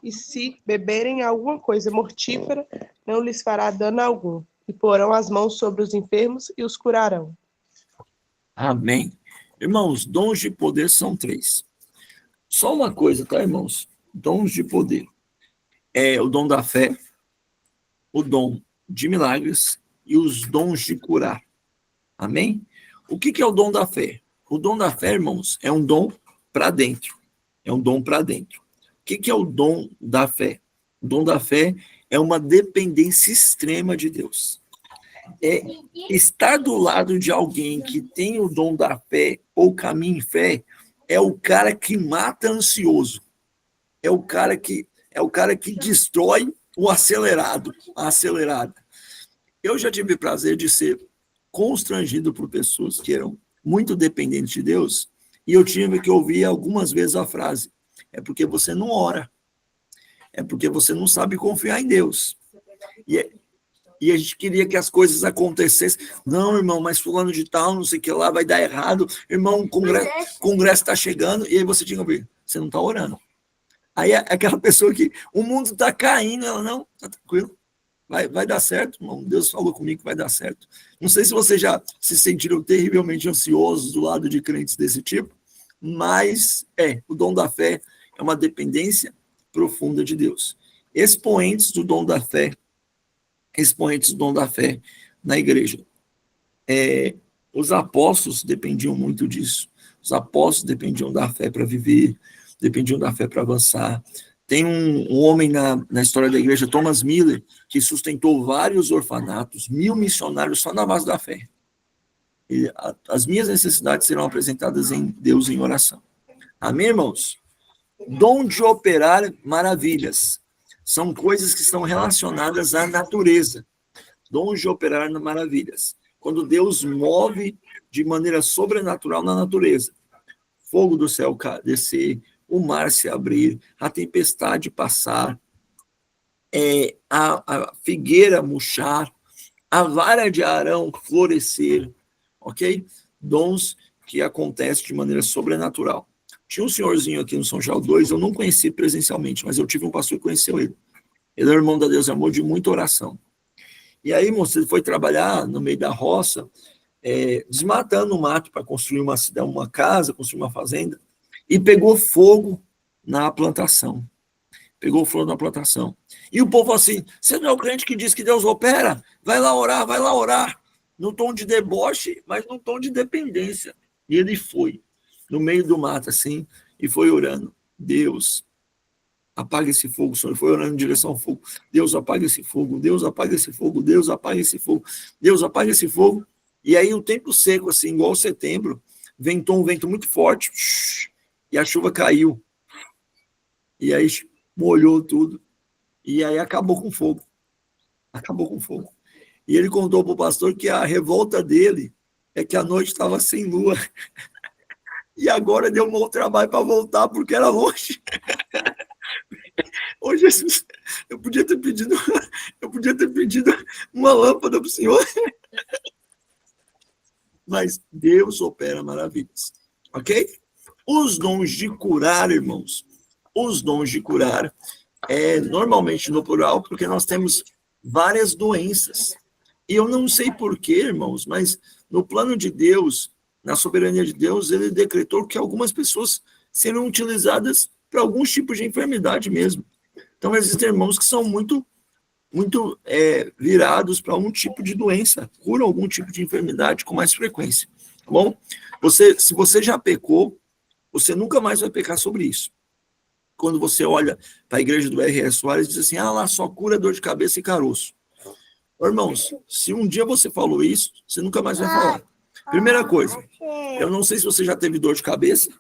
e se beberem alguma coisa mortífera, não lhes fará dano algum, e porão as mãos sobre os enfermos e os curarão. Amém. Irmãos, dons de poder são 3. Só uma coisa, tá, irmãos? Dons de poder. É o dom da fé, o dom de milagres e os dons de curar. Amém? O que é o dom da fé? O dom da fé, irmãos, é um dom para dentro. É um dom para dentro. O que é o dom da fé? O dom da fé é uma dependência extrema de Deus. É estar do lado de alguém que tem o dom da fé ou caminha em fé, é o cara que mata ansioso. É o cara que destrói o acelerado, a acelerada. Eu já tive o prazer de ser constrangido por pessoas que eram muito dependentes de Deus, e eu tive que ouvir algumas vezes a frase: é porque você não ora, é porque você não sabe confiar em Deus. E a gente queria que as coisas acontecessem. Não, irmão, mas fulano de tal, não sei o que lá, vai dar errado. Irmão, o congresso está chegando, e aí você tinha que ouvir: você não está orando. Aí é aquela pessoa que o mundo está caindo, ela: não, está tranquilo. Vai dar certo, irmão. Deus falou comigo que vai dar certo. Não sei se vocês já se sentiram terrivelmente ansiosos do lado de crentes desse tipo, mas o dom da fé é uma dependência profunda de Deus. Expoentes do dom da fé na igreja. Os apóstolos dependiam muito disso. Os apóstolos dependiam da fé para viver, dependiam da fé para avançar. Tem um homem na história da igreja, Thomas Miller, que sustentou vários orfanatos, 1000 missionários só na base da fé. E as minhas necessidades serão apresentadas em Deus em oração. Amém, irmãos? Dom de operar maravilhas. São coisas que estão relacionadas à natureza. Dom de operar maravilhas. Quando Deus move de maneira sobrenatural na natureza. Fogo do céu descer, o mar se abrir, a tempestade passar, a figueira murchar, a vara de Arão florescer, ok? Dons que acontecem de maneira sobrenatural. Tinha um senhorzinho aqui no São João 2, eu não conheci presencialmente, mas eu tive um pastor que conheceu ele. Ele é irmão da Deus Amor de muita oração. E aí, moço, ele foi trabalhar no meio da roça, desmatando o mato para construir uma casa, construir uma fazenda, e pegou fogo na plantação. E o povo assim: você não é o crente que diz que Deus opera? Vai lá orar. No tom de deboche, mas no tom de dependência. E ele foi, no meio do mato, assim, e foi orando: Deus, apaga esse fogo, Senhor. Ele foi orando em direção ao fogo: Deus, apaga esse fogo, Deus, apaga esse fogo, Deus, apaga esse fogo, Deus, apaga esse fogo. E aí, o tempo seco, assim, igual setembro, ventou um vento muito forte, e a chuva caiu. E aí molhou tudo. E aí acabou com fogo. Acabou com fogo. E ele contou para o pastor que a revolta dele é que a noite estava sem lua. E agora deu um bom trabalho para voltar, porque era longe. Ô, Jesus, eu podia ter pedido uma lâmpada para o Senhor. Mas Deus opera maravilhas. Ok? Os dons de curar, irmãos, os dons de curar normalmente no plural, porque nós temos várias doenças. E eu não sei porquê, irmãos, mas no plano de Deus, na soberania de Deus, ele decretou que algumas pessoas serão utilizadas para alguns tipos de enfermidade mesmo. Então, existem irmãos que são muito virados para algum tipo de doença, curam algum tipo de enfermidade com mais frequência. Tá bom? Se você já pecou, você nunca mais vai pecar sobre isso. Quando você olha para a igreja do R.S. Soares, diz assim, lá só cura dor de cabeça e caroço. Irmãos, se um dia você falou isso, você nunca mais vai falar. Primeira coisa, eu não sei se você já teve dor de cabeça,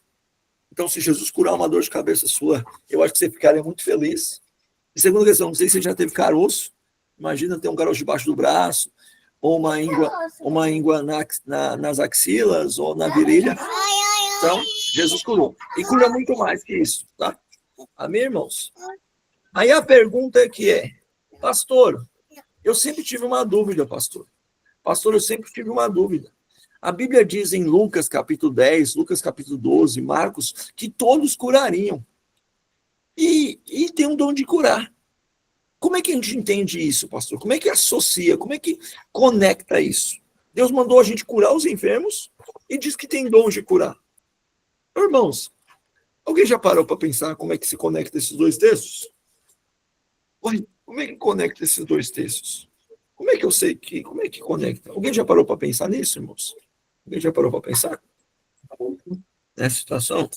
então se Jesus curar uma dor de cabeça sua, eu acho que você ficaria muito feliz. E segunda questão, não sei se você já teve caroço, imagina ter um caroço debaixo do braço, ou uma íngua nas axilas, ou na virilha. Então, Jesus curou. E cura muito mais que isso, tá? Amém, irmãos? Aí a pergunta pastor, eu sempre tive uma dúvida, pastor. Pastor, eu sempre tive uma dúvida. A Bíblia diz em Lucas capítulo 10, Lucas capítulo 12, Marcos, que todos curariam. E tem um dom de curar. Como é que a gente entende isso, pastor? Como é que associa? Como é que conecta isso? Deus mandou a gente curar os enfermos e diz que tem dom de curar. Irmãos, alguém já parou para pensar como é que se conecta esses dois textos? Como é que conecta esses dois textos? Como é que eu sei como é que conecta? Alguém já parou para pensar nisso, irmãos? Alguém já parou para pensar nessa situação?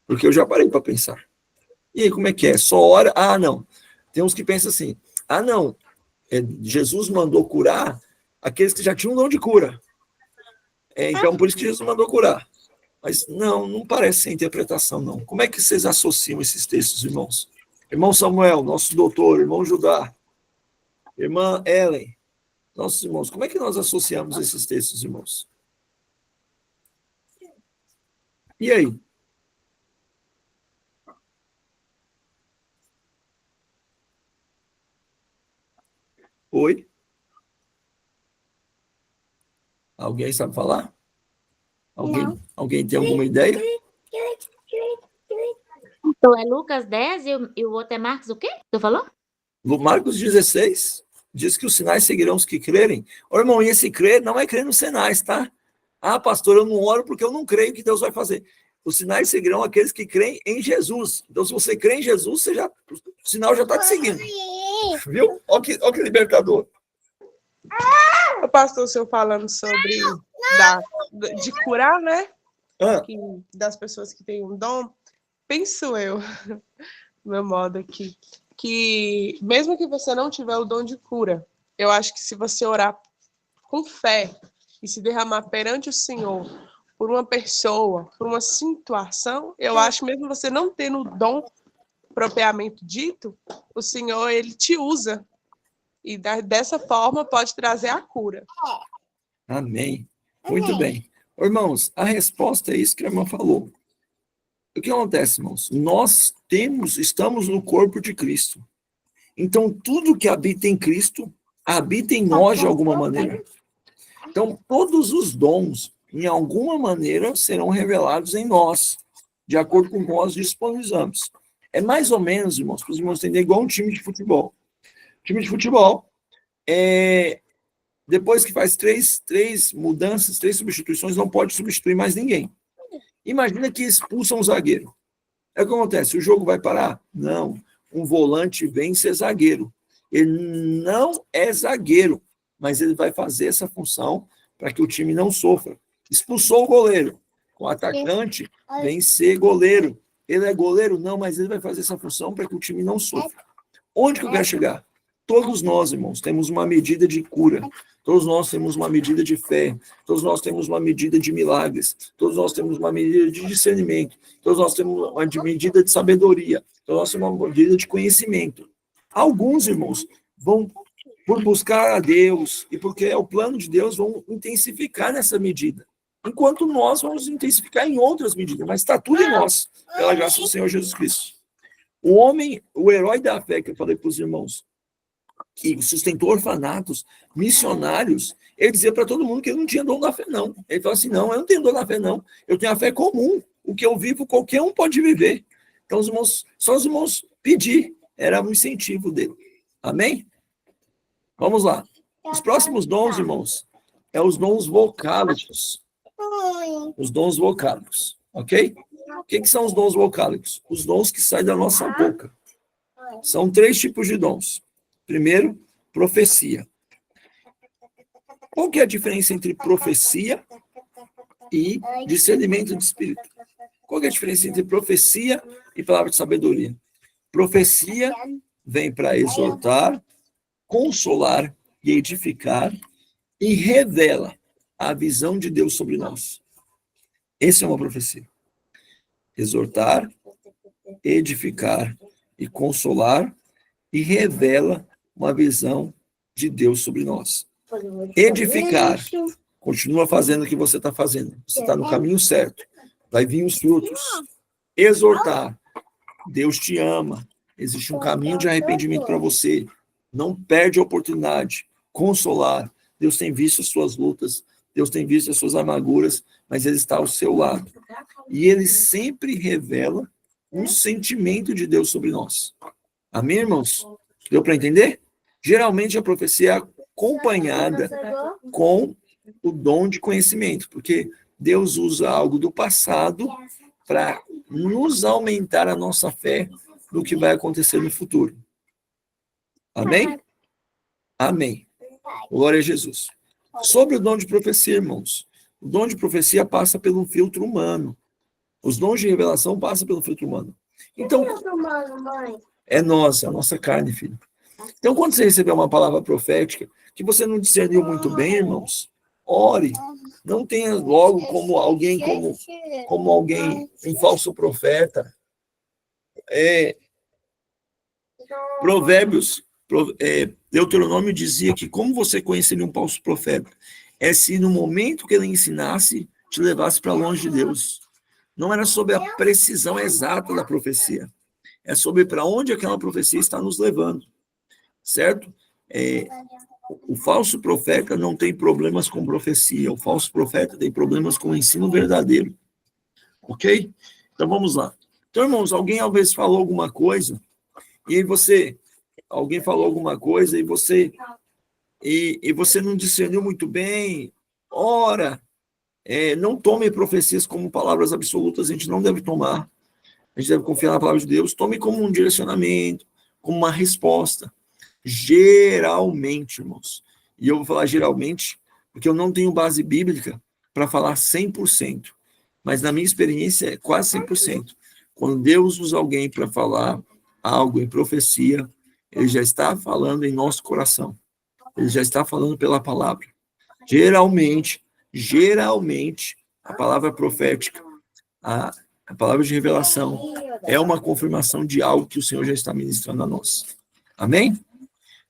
Porque eu já parei para pensar. E aí, como é que é? Só ora? Não. Tem uns que pensam assim, não, Jesus mandou curar aqueles que já tinham um dom de cura. Então, por isso que Jesus mandou curar. Mas não parece ser interpretação, não. Como é que vocês associam esses textos, irmãos? Irmão Samuel, nosso doutor, irmão Judá, irmã Ellen, nossos irmãos, como é que nós associamos esses textos, irmãos? E aí? Oi? Alguém sabe falar? Alguém tem alguma ideia? Então é Lucas 10 e o outro é Marcos o quê? Tu falou? Marcos 16 diz que os sinais seguirão os que crerem. Irmão, e esse crer não é crer nos sinais, tá? Pastor, eu não oro porque eu não creio que Deus vai fazer. Os sinais seguirão aqueles que creem em Jesus. Então, se você crê em Jesus, o sinal já está te seguindo. Viu? Olha que libertador. O pastor, o senhor falando sobre de curar, né? Das pessoas que têm um dom, penso eu, do meu modo aqui, que mesmo que você não tiver o dom de cura, eu acho que se você orar com fé e se derramar perante o Senhor por uma pessoa, por uma situação, eu acho mesmo você não tendo o dom propriamente dito, o Senhor, ele te usa. E dessa forma pode trazer a cura. Amém. Muito bem. Irmãos, a resposta é isso que a irmã falou. O que acontece, irmãos? Nós estamos no corpo de Cristo. Então, tudo que habita em Cristo, habita em nós de alguma maneira. Então, todos os dons, em alguma maneira, serão revelados em nós, de acordo com o que nós disponibilizamos. É mais ou menos, irmãos, para os irmãos entenderem, igual um time de futebol. Time de futebol, depois que faz três mudanças, 3 substituições, não pode substituir mais ninguém. Imagina que expulsam um zagueiro. O que acontece? O jogo vai parar? Não. Um volante vem ser zagueiro. Ele não é zagueiro, mas ele vai fazer essa função para que o time não sofra. Expulsou o goleiro. O atacante vem ser goleiro. Ele é goleiro? Não, mas ele vai fazer essa função para que o time não sofra. Onde que eu quero chegar? Todos nós, irmãos, temos uma medida de cura. Todos nós temos uma medida de fé. Todos nós temos uma medida de milagres. Todos nós temos uma medida de discernimento. Todos nós temos uma medida de sabedoria. Todos nós temos uma medida de conhecimento. Alguns, irmãos, vão, por buscar a Deus e porque é o plano de Deus, vão intensificar nessa medida. Enquanto nós vamos intensificar em outras medidas. Mas está tudo em nós, pela graça do Senhor Jesus Cristo. O homem, o herói da fé, que eu falei para os irmãos, que sustentou orfanatos, missionários, ele dizia para todo mundo que ele não tinha dom da fé, não. Ele falou assim, não, eu não tenho dom da fé, não. Eu tenho a fé comum. O que eu vivo, qualquer um pode viver. Então, os irmãos, só os irmãos pedir. Era um incentivo dele. Amém? Vamos lá. Os próximos dons, irmãos, é os dons vocálicos. Os dons vocálicos. Ok? O que são os dons vocálicos? Os dons que saem da nossa boca. São 3 tipos de dons. Primeiro, profecia. Qual que é a diferença entre profecia e discernimento de espírito? Qual que é a diferença entre profecia e palavra de sabedoria? Profecia vem para exortar, consolar e edificar e revela a visão de Deus sobre nós. Essa é uma profecia. Exortar, edificar e consolar e revela uma visão de Deus sobre nós. Edificar, continua fazendo o que você está fazendo. Você está no caminho certo. Vai vir os frutos. Exortar, Deus te ama. Existe um caminho de arrependimento para você. Não perde a oportunidade. Consolar, Deus tem visto as suas lutas. Deus tem visto as suas amarguras, mas Ele está ao seu lado. E Ele sempre revela um sentimento de Deus sobre nós. Amém, irmãos? Deu para entender? Geralmente a profecia é acompanhada com o dom de conhecimento, porque Deus usa algo do passado para nos aumentar a nossa fé no que vai acontecer no futuro. Amém? Amém. Glória a Jesus. Sobre o dom de profecia, irmãos. O dom de profecia passa pelo filtro humano. Os dons de revelação passam pelo filtro humano. Então, é nossa, a nossa carne, filho. Então, quando você receber uma palavra profética, que você não discerniu muito bem, irmãos, ore. Não tenha logo como alguém, um falso profeta. Provérbios, Deuteronômio dizia que como você conheceria um falso profeta? É se no momento que ele ensinasse, te levasse para longe de Deus. Não era sobre a precisão exata da profecia. É sobre para onde aquela profecia está nos levando. Certo? O falso profeta não tem problemas com profecia. O falso profeta tem problemas com o ensino verdadeiro. Ok? Então vamos lá. Então, irmãos, alguém às vezes falou alguma coisa, e aí alguém falou alguma coisa, e você não discerniu muito bem. Ora, não tome profecias como palavras absolutas, a gente não deve tomar. A gente deve confiar na palavra de Deus. Tome como um direcionamento, como uma resposta. Geralmente, irmãos. E eu vou falar geralmente, porque eu não tenho base bíblica para falar 100%. Mas na minha experiência é quase 100%. Quando Deus usa alguém para falar algo em profecia, Ele já está falando em nosso coração. Ele já está falando pela palavra. Geralmente, a palavra profética, a palavra de revelação, é uma confirmação de algo que o Senhor já está ministrando a nós. Amém?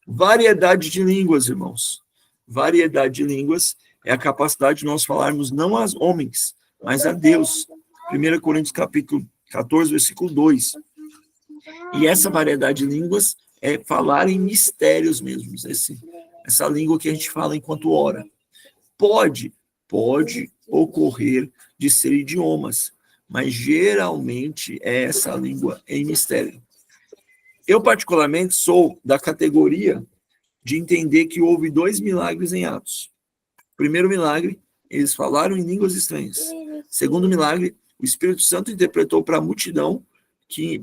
Variedade de línguas, irmãos. Variedade de línguas é a capacidade de nós falarmos não aos homens, mas a Deus. 1 Coríntios capítulo 14, versículo 2. E essa variedade de línguas é falar em mistérios mesmos. Essa língua que a gente fala enquanto ora. Pode ocorrer de ser idiomas, mas geralmente é essa língua em mistério. Eu, particularmente, sou da categoria de entender que houve 2 milagres em Atos. Primeiro milagre, eles falaram em línguas estranhas. Segundo milagre, o Espírito Santo interpretou para a multidão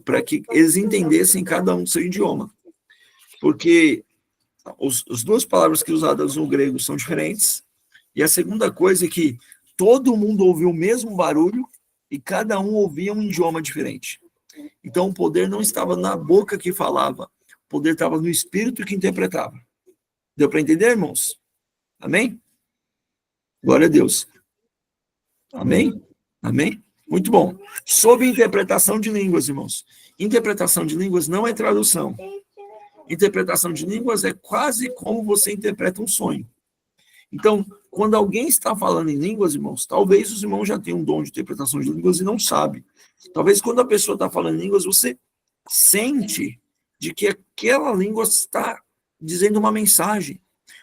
para que eles entendessem cada um seu idioma. Porque as 2 palavras que usadas no grego são diferentes. E a segunda coisa é que todo mundo ouviu o mesmo barulho e cada um ouvia um idioma diferente. Então, o poder não estava na boca que falava. poder estava no Espírito que interpretava. Deu para entender, irmãos? Amém? Glória a Deus. Amém? Amém? Muito bom. Sobre interpretação de línguas, irmãos. Interpretação de línguas não é tradução. Interpretação de línguas é quase como você interpreta um sonho. Então, quando alguém está falando em línguas, irmãos, talvez os irmãos já tenham um dom de interpretação de línguas e não sabem. Talvez quando a pessoa está falando em línguas, você sente de que aquela língua está dizendo uma mensagem.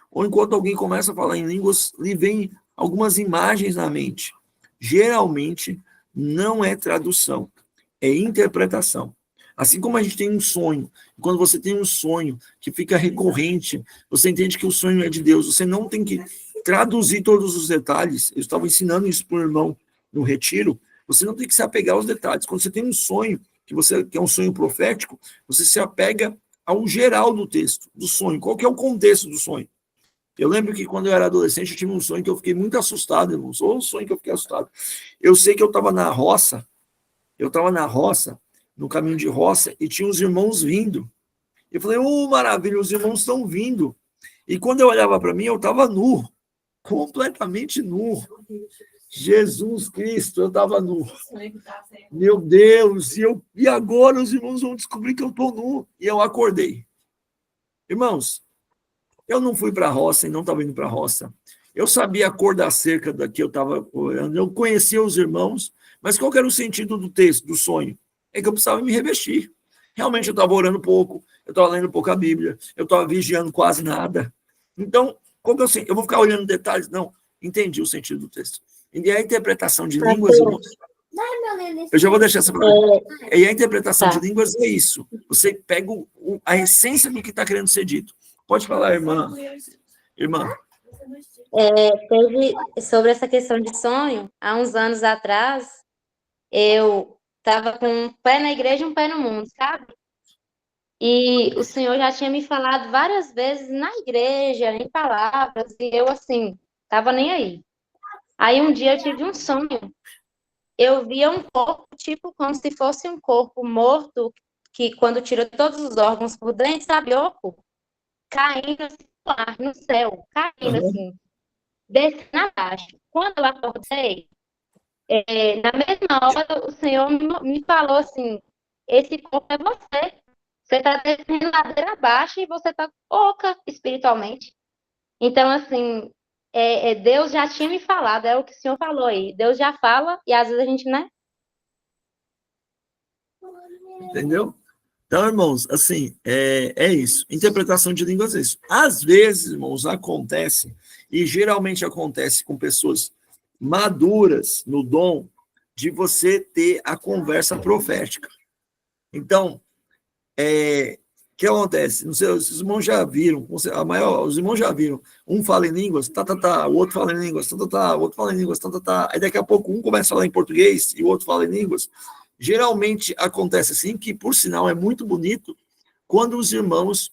Ou enquanto alguém começa a falar em línguas, lhe vem algumas imagens na mente. Geralmente, não é tradução, é interpretação. Assim como a gente tem um sonho, quando você tem um sonho que fica recorrente, você entende que o sonho é de Deus, você não tem que traduzir todos os detalhes. Eu estava ensinando isso para o irmão no retiro, você não tem que se apegar aos detalhes. Quando você tem um sonho, que é um sonho profético, você se apega ao geral do texto, do sonho. Qual que é o contexto do sonho? Eu lembro que quando eu era adolescente, eu tive um sonho que eu fiquei muito assustado, irmãos. Ou um sonho que eu fiquei assustado. Eu sei que eu estava na roça, no caminho de roça, e tinha uns irmãos vindo. Eu falei, maravilha, os irmãos estão vindo. E quando eu olhava para mim, eu estava nu, completamente nu. Jesus Cristo, eu estava nu. Meu Deus, e agora os irmãos vão descobrir que eu estou nu. E eu acordei. Irmãos, eu não fui para a roça e não estava indo para a roça. Eu sabia a cor da cerca da que eu estava olhando, eu conhecia os irmãos, mas qual que era o sentido do texto, do sonho? É que eu precisava me revestir. Realmente eu estava orando pouco, eu estava lendo pouco a Bíblia, eu estava vigiando quase nada. Então, qual que é o sentido? Eu vou ficar olhando detalhes? Não, entendi o sentido do texto. E a interpretação de línguas, irmãos, eu já vou deixar essa para E a interpretação de línguas é isso. Você pega a essência do que está querendo ser dito. Pode falar, irmã. Teve sobre essa questão de sonho, há uns anos atrás, eu estava com um pé na igreja e um pé no mundo, sabe? E o Senhor já tinha me falado várias vezes na igreja, em palavras, e eu, assim, estava nem aí. Aí um dia eu tive um sonho. Eu via um corpo, tipo, como se fosse um corpo morto, que quando tira todos os órgãos por dentro, sabe, oco? Caindo assim, no céu, caindo assim, descendo abaixo. Quando eu acordei, na mesma hora, o Senhor me falou assim, esse corpo é você. Você está descendo ladeira abaixo e você está oca espiritualmente. Então, assim, Deus já tinha me falado, é o que o Senhor falou aí. Deus já fala e às vezes a gente, né? Entendeu? Então, irmãos, assim, é isso. Interpretação de línguas é isso. Às vezes, irmãos, acontece, e geralmente acontece com pessoas maduras no dom, de você ter a conversa profética. Então, o que acontece? Não sei, os irmãos já viram, os irmãos já viram, um fala em línguas, o outro fala em línguas, o outro fala em línguas, aí daqui a pouco um começa a falar em português e o outro fala em línguas. Geralmente acontece assim, que por sinal é muito bonito, quando os irmãos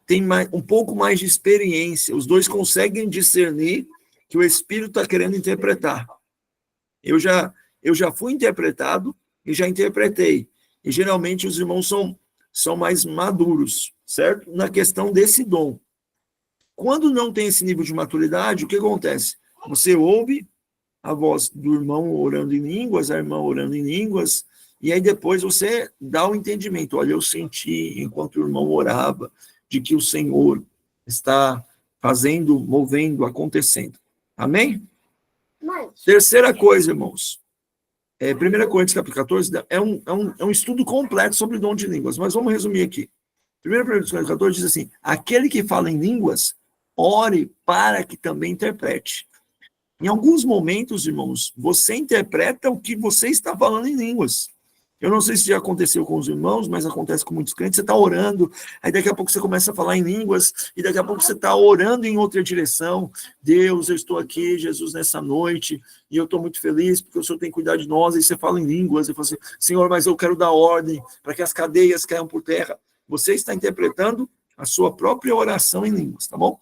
têm um pouco mais de experiência, os dois conseguem discernir que o Espírito está querendo interpretar. Eu já fui interpretado e já interpretei. E geralmente os irmãos são mais maduros, certo? Na questão desse dom. Quando não tem esse nível de maturidade, o que acontece? Você ouve a voz do irmão orando em línguas, a irmã orando em línguas, e aí depois você dá o entendimento. Olha, eu senti, enquanto o irmão orava, de que o Senhor está fazendo, movendo, acontecendo. Amém? Terceira coisa, irmãos. 1 Coríntios capítulo 14 é um estudo completo sobre o dom de línguas, mas vamos resumir aqui. 1 Coríntios 14 diz assim, aquele que fala em línguas, ore para que também interprete. Em alguns momentos, irmãos, você interpreta o que você está falando em línguas. Eu não sei se já aconteceu com os irmãos, mas acontece com muitos crentes. Você está orando, aí daqui a pouco você começa a falar em línguas, e daqui a pouco você está orando em outra direção. Deus, eu estou aqui, Jesus, nessa noite, e eu estou muito feliz porque o Senhor tem cuidado de nós, e você fala em línguas, e fala assim, Senhor, mas eu quero dar ordem para que as cadeias caiam por terra. Você está interpretando a sua própria oração em línguas, tá bom?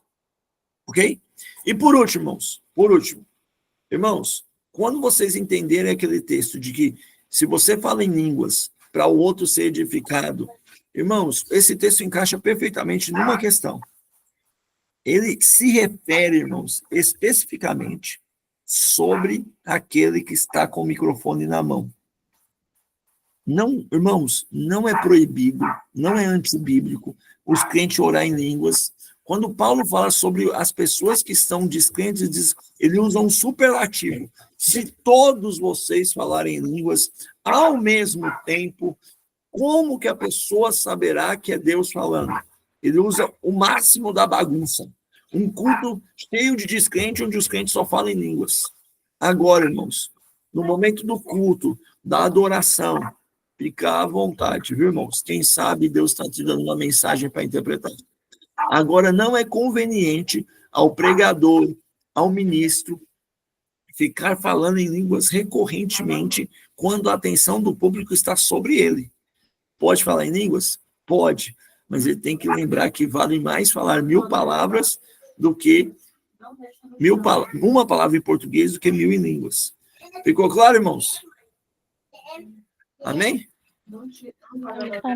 Ok? E por último, irmãos, quando vocês entenderem aquele texto de que se você fala em línguas para o outro ser edificado, Irmãos, esse texto encaixa perfeitamente numa questão. Ele se refere, irmãos, especificamente sobre aquele que está com o microfone na mão. Não, irmãos, não é proibido, não é antibíblico os crentes orar em línguas. Quando Paulo fala sobre as pessoas que estão descrentes, ele usa um superlativo. Se todos vocês falarem em línguas ao mesmo tempo, como que a pessoa saberá que é Deus falando? Ele usa o máximo da bagunça. Um culto cheio de descrente, onde os crentes só falam em línguas. Agora, irmãos, no momento do culto, da adoração, fica à vontade, viu, irmãos? Quem sabe Deus está te dando uma mensagem para interpretar. Agora, não é conveniente ao pregador, ao ministro, ficar falando em línguas recorrentemente quando a atenção do público está sobre ele. Pode falar em línguas? Pode, mas ele tem que lembrar que vale mais falar 1000 palavras do que uma palavra em português do que 1000 em línguas. Ficou claro, irmãos? Amém?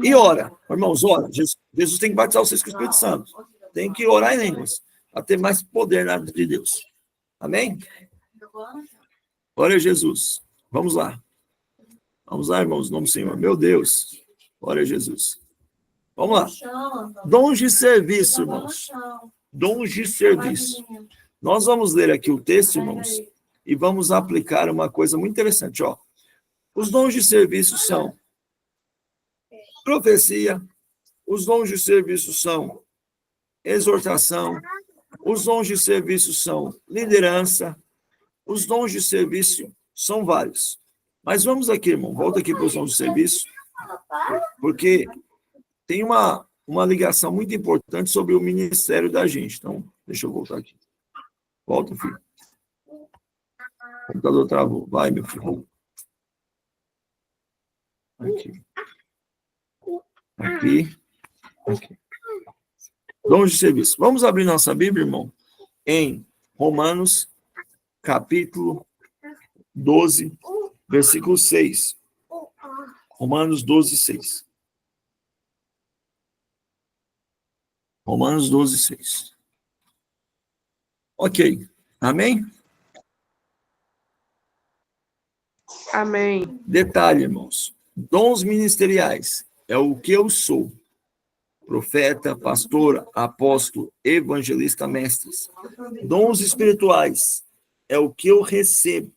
E ora, irmãos, ora. Jesus tem que batizar vocês com o Espírito Santo. Tem que orar em línguas, para ter mais poder na vida de Deus. Amém? Glória a Jesus. Vamos lá. Vamos lá, irmãos, em nome do Senhor. Meu Deus. Glória a Jesus. Vamos lá. Dons de serviço, irmãos. Dons de serviço. Nós vamos ler aqui o texto, irmãos, e vamos aplicar uma coisa muito interessante, ó. Os dons de serviço são profecia, os dons de serviço são exortação, os dons de serviço são liderança, os dons de serviço são vários. Mas vamos aqui, irmão, volta aqui para os dons de serviço, porque tem uma ligação muito importante sobre o ministério da gente. Então, deixa eu voltar aqui. Volta, filho. O computador travou. Vai, meu filho. Aqui. Aqui. Dons de serviço. Vamos abrir nossa Bíblia, irmão, em Romanos, capítulo 12, versículo 6. Romanos 12, 6. Romanos 12, 6. Ok. Amém? Amém. Detalhe, irmãos. Dons ministeriais é o que eu sou. Profeta, pastor, apóstolo, evangelista, mestres. Dons espirituais é o que eu recebo.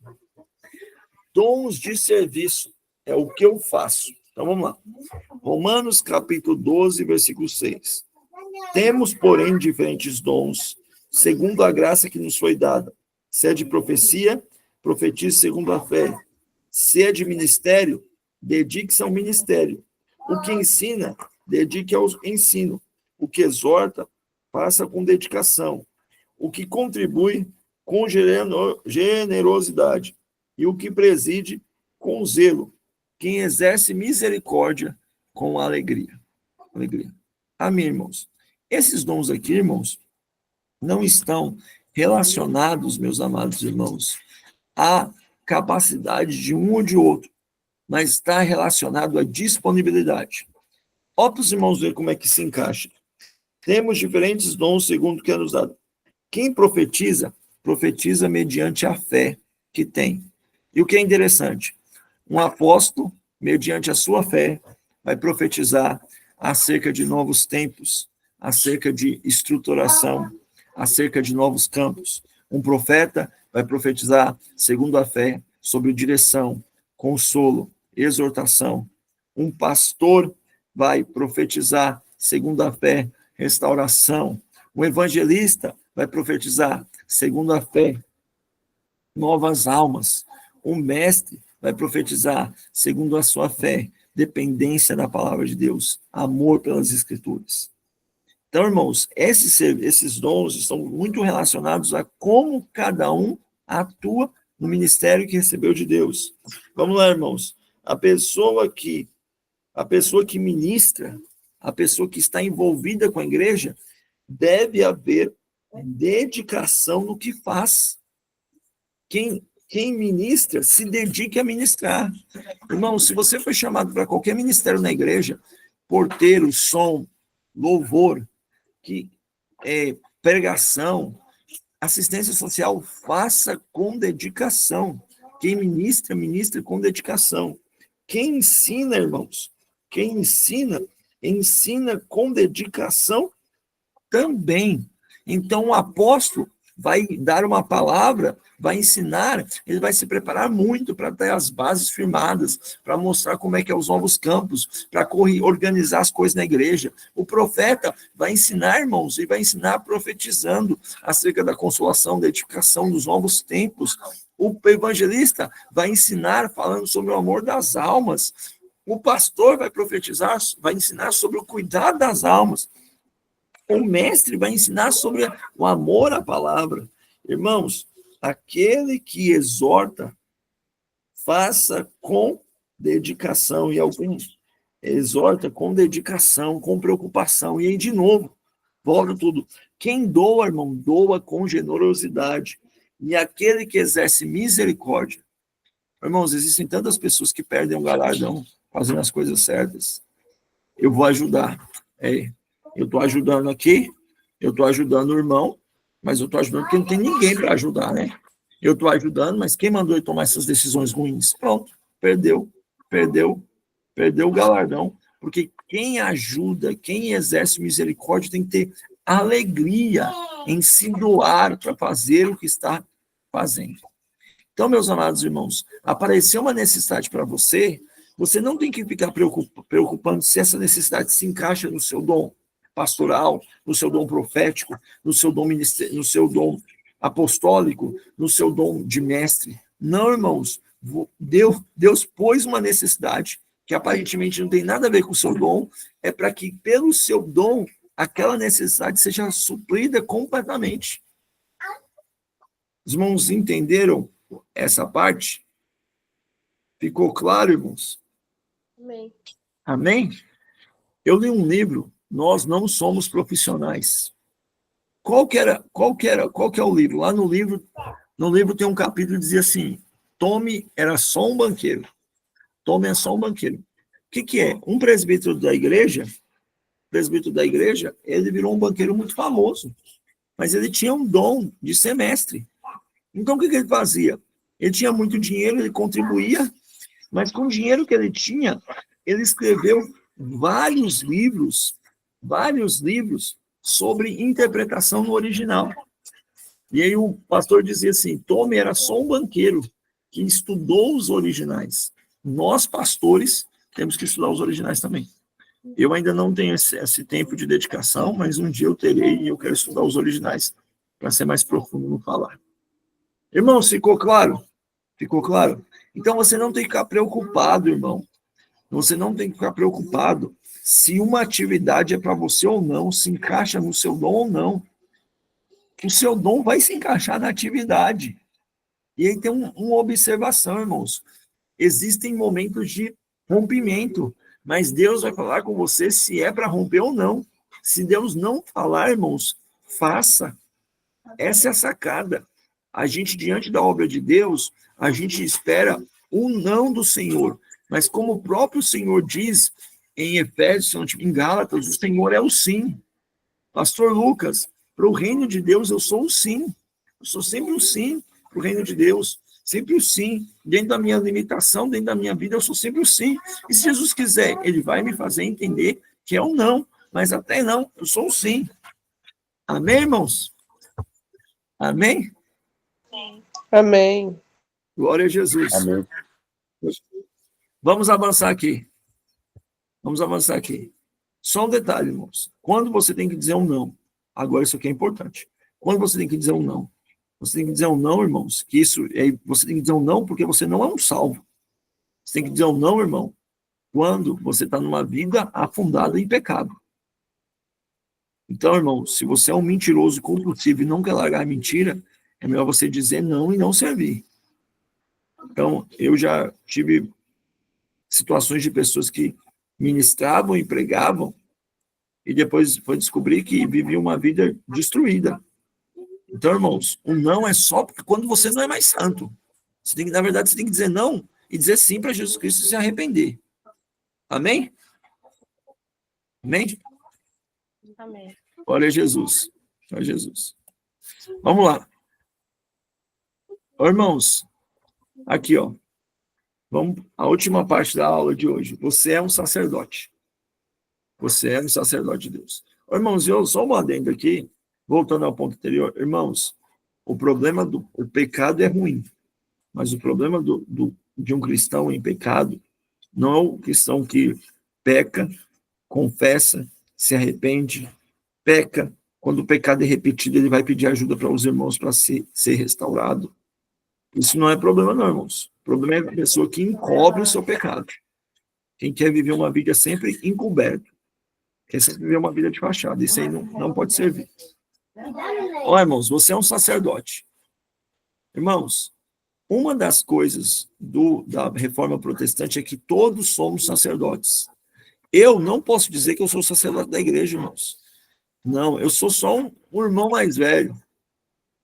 Dons de serviço é o que eu faço. Então, vamos lá. Romanos, capítulo 12, versículo 6. Temos, porém, diferentes dons, segundo a graça que nos foi dada. Se é de profecia, profetize segundo a fé. Se é de ministério, dedique-se ao ministério. O que ensina, dedique ao ensino. O que exorta, faça com dedicação. O que contribui, com generosidade. E o que preside, com zelo. Quem exerce misericórdia, com alegria. Amém, irmãos? Esses dons aqui, irmãos, não estão relacionados, meus amados irmãos, à capacidade de um ou de outro, mas está relacionado à disponibilidade. Ó, para os irmãos verem como é que se encaixa. Temos diferentes dons segundo o que é nos dado. Quem profetiza, profetiza mediante a fé que tem. E o que é interessante, um apóstolo, mediante a sua fé, vai profetizar acerca de novos tempos, acerca de estruturação, acerca de novos campos. Um profeta vai profetizar, segundo a fé, sobre direção, consolo, exortação. Um pastor vai profetizar, segundo a fé, restauração. Um evangelista vai profetizar, segundo a fé, novas almas. Um mestre vai profetizar, segundo a sua fé, dependência da palavra de Deus, amor pelas escrituras. Então, irmãos, esses dons estão muito relacionados a como cada um atua no ministério que recebeu de Deus. Vamos lá, irmãos. A pessoa que ministra, a pessoa que está envolvida com a igreja, deve haver dedicação no que faz. Quem ministra, se dedique a ministrar. Irmão, se você foi chamado para qualquer ministério na igreja, porteiro, som, louvor, que pregação, assistência social, faça com dedicação. Quem ministra, ministra com dedicação. Quem ensina, irmãos, quem ensina, ensina com dedicação também. Então, o apóstolo vai dar uma palavra, vai ensinar, ele vai se preparar muito para ter as bases firmadas, para mostrar como é que é os novos campos, para organizar as coisas na igreja. O profeta vai ensinar, irmãos, e vai ensinar profetizando acerca da consolação, da edificação dos novos tempos. O evangelista vai ensinar falando sobre o amor das almas. O pastor vai profetizar, vai ensinar sobre o cuidado das almas. O mestre vai ensinar sobre o amor à palavra. Irmãos, aquele que exorta, faça com dedicação. E alguns exorta com dedicação, com preocupação. E aí, de novo, volta tudo. Quem doa, irmão, doa com generosidade. E aquele que exerce misericórdia. Irmãos, existem tantas pessoas que perdem o galardão fazendo as coisas certas. Eu vou ajudar. Eu estou ajudando aqui, eu estou ajudando o irmão, mas eu estou ajudando porque não tem ninguém para ajudar, né? Eu estou ajudando, mas quem mandou ele tomar essas decisões ruins? Pronto, perdeu o galardão, porque quem ajuda, quem exerce misericórdia tem que ter alegria em se doar para fazer o que está fazendo. Então, meus amados irmãos, apareceu uma necessidade para você, você não tem que ficar preocupando se essa necessidade se encaixa no seu dom pastoral, no seu dom profético, no seu dom apostólico, no seu dom de mestre. Não, irmãos, Deus pôs uma necessidade que aparentemente não tem nada a ver com o seu dom, é para que pelo seu dom aquela necessidade seja suprida completamente. Os irmãos entenderam essa parte? Ficou claro, irmãos? Amém. Amém? Eu li um livro, Nós Não Somos Profissionais. Qual que é o livro? Lá no livro tem um capítulo que dizia assim, Tommy era só um banqueiro. Tommy é só um banqueiro. O que é? Um presbítero da igreja, ele virou um banqueiro muito famoso, mas ele tinha um dom de ser mestre. Então, o que ele fazia? Ele tinha muito dinheiro, ele contribuía, mas com o dinheiro que ele tinha, ele escreveu vários livros sobre interpretação no original. E aí o pastor dizia assim, Tommy era só um banqueiro que estudou os originais. Nós, pastores, temos que estudar os originais também. Eu ainda não tenho esse tempo de dedicação, mas um dia eu terei e eu quero estudar os originais para ser mais profundo no falar. Irmãos, ficou claro? Ficou claro? Então você não tem que ficar preocupado, irmão. Você não tem que ficar preocupado se uma atividade é para você ou não, se encaixa no seu dom ou não. O seu dom vai se encaixar na atividade. E aí tem uma observação, irmãos. Existem momentos de rompimento, mas Deus vai falar com você se é para romper ou não. Se Deus não falar, irmãos, faça. Essa é a sacada. A gente, diante da obra de Deus, a gente espera o não do Senhor. Mas como o próprio Senhor diz em Efésios, em Gálatas, o Senhor é o sim. Pastor Lucas, para o reino de Deus eu sou o sim. Eu sou sempre o sim para o reino de Deus. Sempre o sim. Dentro da minha limitação, dentro da minha vida, eu sou sempre o sim. E se Jesus quiser, ele vai me fazer entender que é o não. Mas até não, eu sou o sim. Amém, irmãos? Amém? Amém. Glória a Jesus. Amém. Vamos avançar aqui. Só um detalhe, irmãos. Quando você tem que dizer um não, agora isso aqui é importante. Quando você tem que dizer um não, você tem que dizer um não, irmãos, que você tem que dizer um não porque você não é um salvo. Você tem que dizer um não, irmão, quando você está numa vida afundada em pecado. Então, irmão, se você é um mentiroso compulsivo e não quer largar a mentira, é melhor você dizer não e não servir. Então, eu já tive situações de pessoas que ministravam e pregavam e depois foi descobrir que viviam uma vida destruída. Então, irmãos, o não é só porque quando você não é mais santo. Na verdade, você tem que dizer não e dizer sim para Jesus Cristo e se arrepender. Amém? Amém? Amém. Glória a Jesus. Glória a Jesus. Vamos lá. Ô, irmãos, aqui, ó. Vamos à última parte da aula de hoje. Você é um sacerdote. Você é um sacerdote de Deus. Ô, irmãos, eu só um adendo aqui, voltando ao ponto anterior. Irmãos, o problema do o pecado é ruim, mas o problema de um cristão em pecado não é o cristão que peca, confessa, se arrepende, peca. Quando o pecado é repetido, ele vai pedir ajuda para os irmãos para ser restaurado. Isso não é problema, não, irmãos. O problema é a pessoa que encobre o seu pecado. Quem quer viver uma vida sempre encoberto. Quer sempre viver uma vida de fachada. Isso aí não pode servir. Ó, irmãos, você é um sacerdote. Irmãos, uma das coisas da reforma protestante é que todos somos sacerdotes. Eu não posso dizer que eu sou sacerdote da igreja, irmãos. Não, eu sou só um irmão mais velho.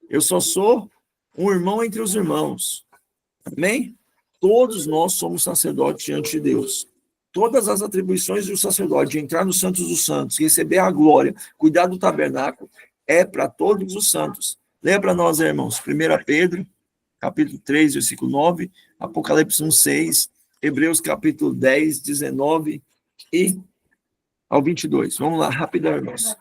Eu só sou um irmão entre os irmãos. Amém? Todos nós somos sacerdotes diante de Deus. Todas as atribuições do sacerdote, de entrar nos santos dos santos, receber a glória, cuidar do tabernáculo, é para todos os santos. Leia para nós, irmãos, 1 Pedro, capítulo 3, versículo 9, Apocalipse 1, 6, Hebreus, capítulo 10, 19 e ao 22. Vamos lá, rapidão, irmãos.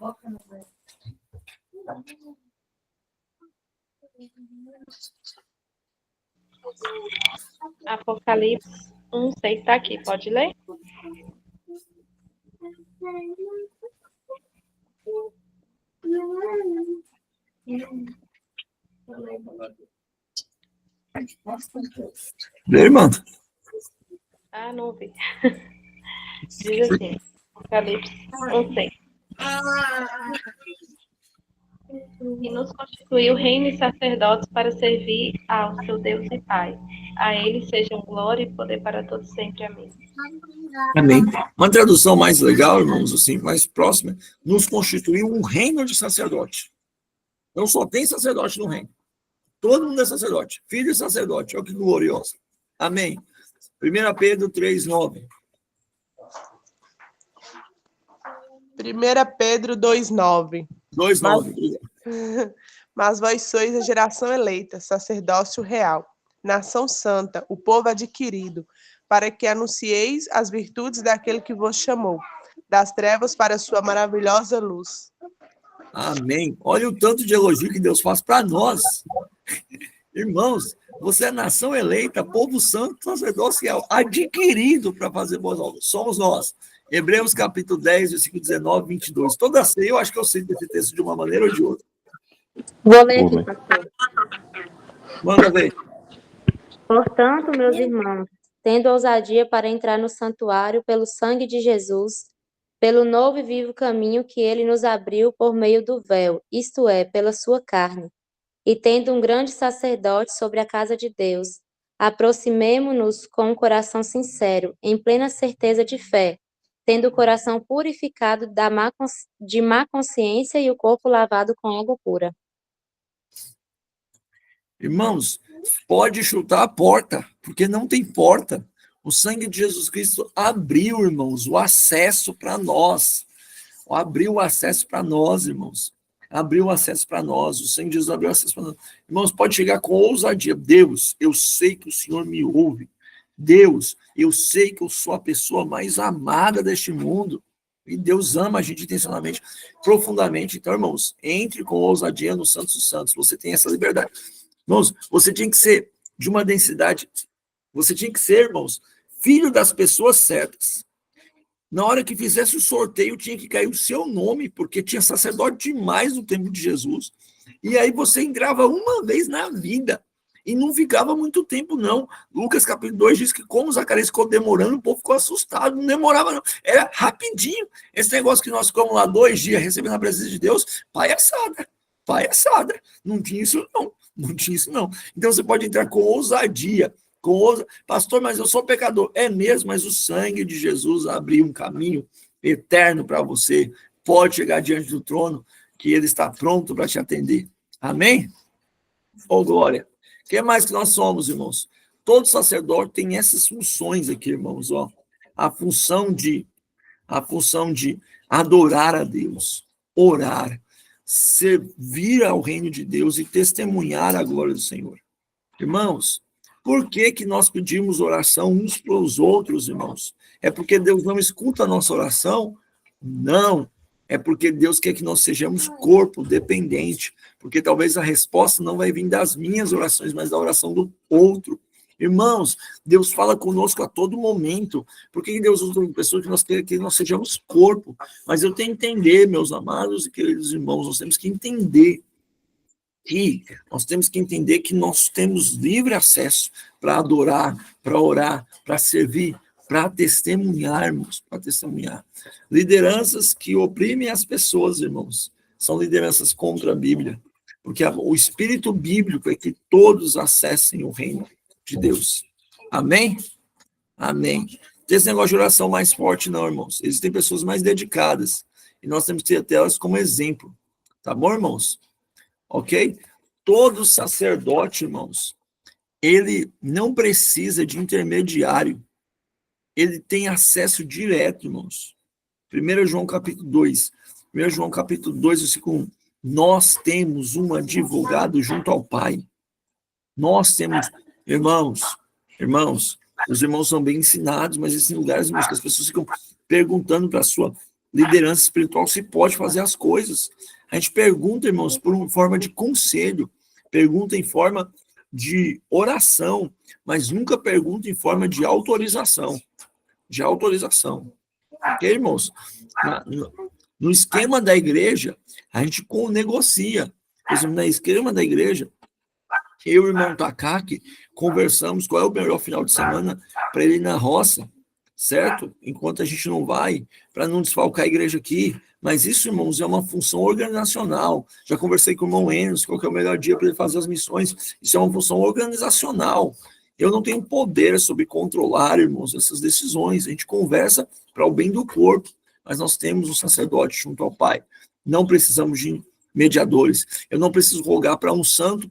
Apocalipse 1:6 está aqui, pode ler? Lê, irmão. Ah, não vi. Diz assim, Apocalipse 1:6. E nos constituiu reino e sacerdotes para servir ao seu Deus e Pai. A ele sejam glória e poder para todos sempre. Amém. Amém. Uma tradução mais legal, irmãos, assim, mais próxima, nos constituiu um reino de sacerdote. Não só tem sacerdote no reino. Todo mundo é sacerdote. Filho e sacerdote. Olha que glorioso. Amém. 1 Pedro 3, 9. 1 Pedro 2:9. 2, 9. Mas vós sois a geração eleita, sacerdócio real, nação santa, o povo adquirido, para que anuncieis as virtudes daquele que vos chamou, das trevas para a sua maravilhosa luz. Amém. Olha o tanto de elogio que Deus faz para nós. Irmãos, você é nação eleita, povo santo, sacerdócio real, adquirido para fazer boas obras. Somos nós. Hebreus capítulo 10, versículo 19, 22. Toda ceia, eu acho que eu sei desse texto de uma maneira ou de outra. Vou ler aqui, pastor. Manda ver. Portanto, meus irmãos, tendo ousadia para entrar no santuário pelo sangue de Jesus, pelo novo e vivo caminho que ele nos abriu por meio do véu, isto é, pela sua carne, e tendo um grande sacerdote sobre a casa de Deus, aproximemo-nos com um coração sincero, em plena certeza de fé, tendo o coração purificado de má consciência e o corpo lavado com água pura. Irmãos, pode chutar a porta, porque não tem porta. O sangue de Jesus Cristo abriu, irmãos, o acesso para nós. Abriu o acesso para nós, irmãos. Abriu o acesso para nós. O sangue de Jesus abriu o acesso para nós. Irmãos, pode chegar com ousadia. Deus, eu sei que o Senhor me ouve. Deus, eu sei que eu sou a pessoa mais amada deste mundo. E Deus ama a gente intencionalmente, profundamente. Então, irmãos, entre com ousadia no Santos dos Santos. Você tem essa liberdade. Irmãos, você tinha que ser de uma densidade. Você tinha que ser, irmãos, filho das pessoas certas. Na hora que fizesse o sorteio, tinha que cair o seu nome, porque tinha sacerdote demais no tempo de Jesus. E aí você entrava uma vez na vida. E não ficava muito tempo, não. Lucas capítulo 2 diz que como Zacarias ficou demorando, o povo ficou assustado. Não demorava, não. Era rapidinho. Esse negócio que nós ficamos lá 2 dias recebendo a presença de Deus, palhaçada. Palhaçada. Não tinha isso, não. Não tinha isso, não. Então você pode entrar com ousadia. Pastor, mas eu sou pecador. É mesmo, mas o sangue de Jesus abriu um caminho eterno para você. Pode chegar diante do trono, que ele está pronto para te atender. Amém? Oh, glória. O que mais que nós somos, irmãos? Todo sacerdote tem essas funções aqui, irmãos. Ó. A função de adorar a Deus, orar, servir ao reino de Deus e testemunhar a glória do Senhor. Irmãos, por que nós pedimos oração uns para os outros, irmãos? É porque Deus não escuta a nossa oração? Não. É porque Deus quer que nós sejamos corpo dependente. Porque talvez a resposta não vai vir das minhas orações, mas da oração do outro. Irmãos, Deus fala conosco a todo momento. Por que Deus usa pessoas que nós queremos que nós sejamos corpo? Mas eu tenho que entender, meus amados e queridos irmãos, nós temos que entender que nós temos livre acesso para adorar, para orar, para servir, para testemunharmos, para testemunhar. Lideranças que oprimem as pessoas, irmãos, são lideranças contra a Bíblia, porque o espírito bíblico é que todos acessem o reino de Deus. Amém? Amém. Tem esse negócio de oração mais forte, não, irmãos. Existem pessoas mais dedicadas, e nós temos que ter elas como exemplo. Tá bom, irmãos? Ok? Todo sacerdote, irmãos, ele não precisa de intermediário. Ele tem acesso direto, irmãos. 1 João capítulo 2. 1 João capítulo 2, versículo 1. Nós temos um advogado junto ao Pai. Nós temos, irmãos, os irmãos são bem ensinados, mas existem lugares, irmãos, que as pessoas ficam perguntando para a sua liderança espiritual se pode fazer as coisas. A gente pergunta, irmãos, por uma forma de conselho, pergunta em forma de oração, mas nunca pergunta em forma de autorização. Ok, irmãos? No esquema da igreja, a gente negocia. Por exemplo, no esquema da igreja, eu e o irmão Takaki conversamos qual é o melhor final de semana para ele ir na roça, certo? Enquanto a gente não vai, para não desfalcar a igreja aqui. Mas isso, irmãos, é uma função organizacional. Já conversei com o irmão Enos, qual que é o melhor dia para ele fazer as missões. Isso é uma função organizacional. Eu não tenho poder sobre controlar, irmãos, essas decisões. A gente conversa para o bem do corpo, mas nós temos um sacerdote junto ao Pai. Não precisamos de mediadores. Eu não preciso rogar para um santo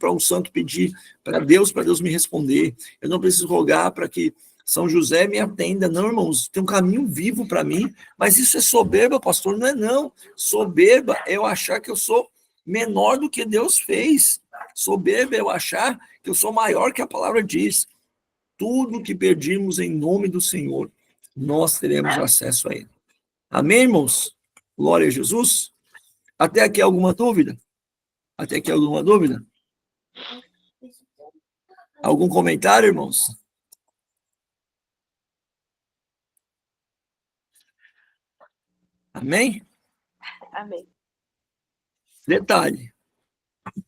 pedir para Deus me responder. Eu não preciso rogar para que São José me atenda. Não, irmãos, tem um caminho vivo para mim, mas isso é soberba, pastor? Não é não. Soberba é eu achar que eu sou menor do que Deus fez. Soberba é eu achar que eu sou maior que a palavra diz. Tudo que pedirmos em nome do Senhor, nós teremos acesso a ele. Amém, irmãos? Glória a Jesus. Até aqui alguma dúvida? Algum comentário, irmãos? Amém? Amém. Detalhe.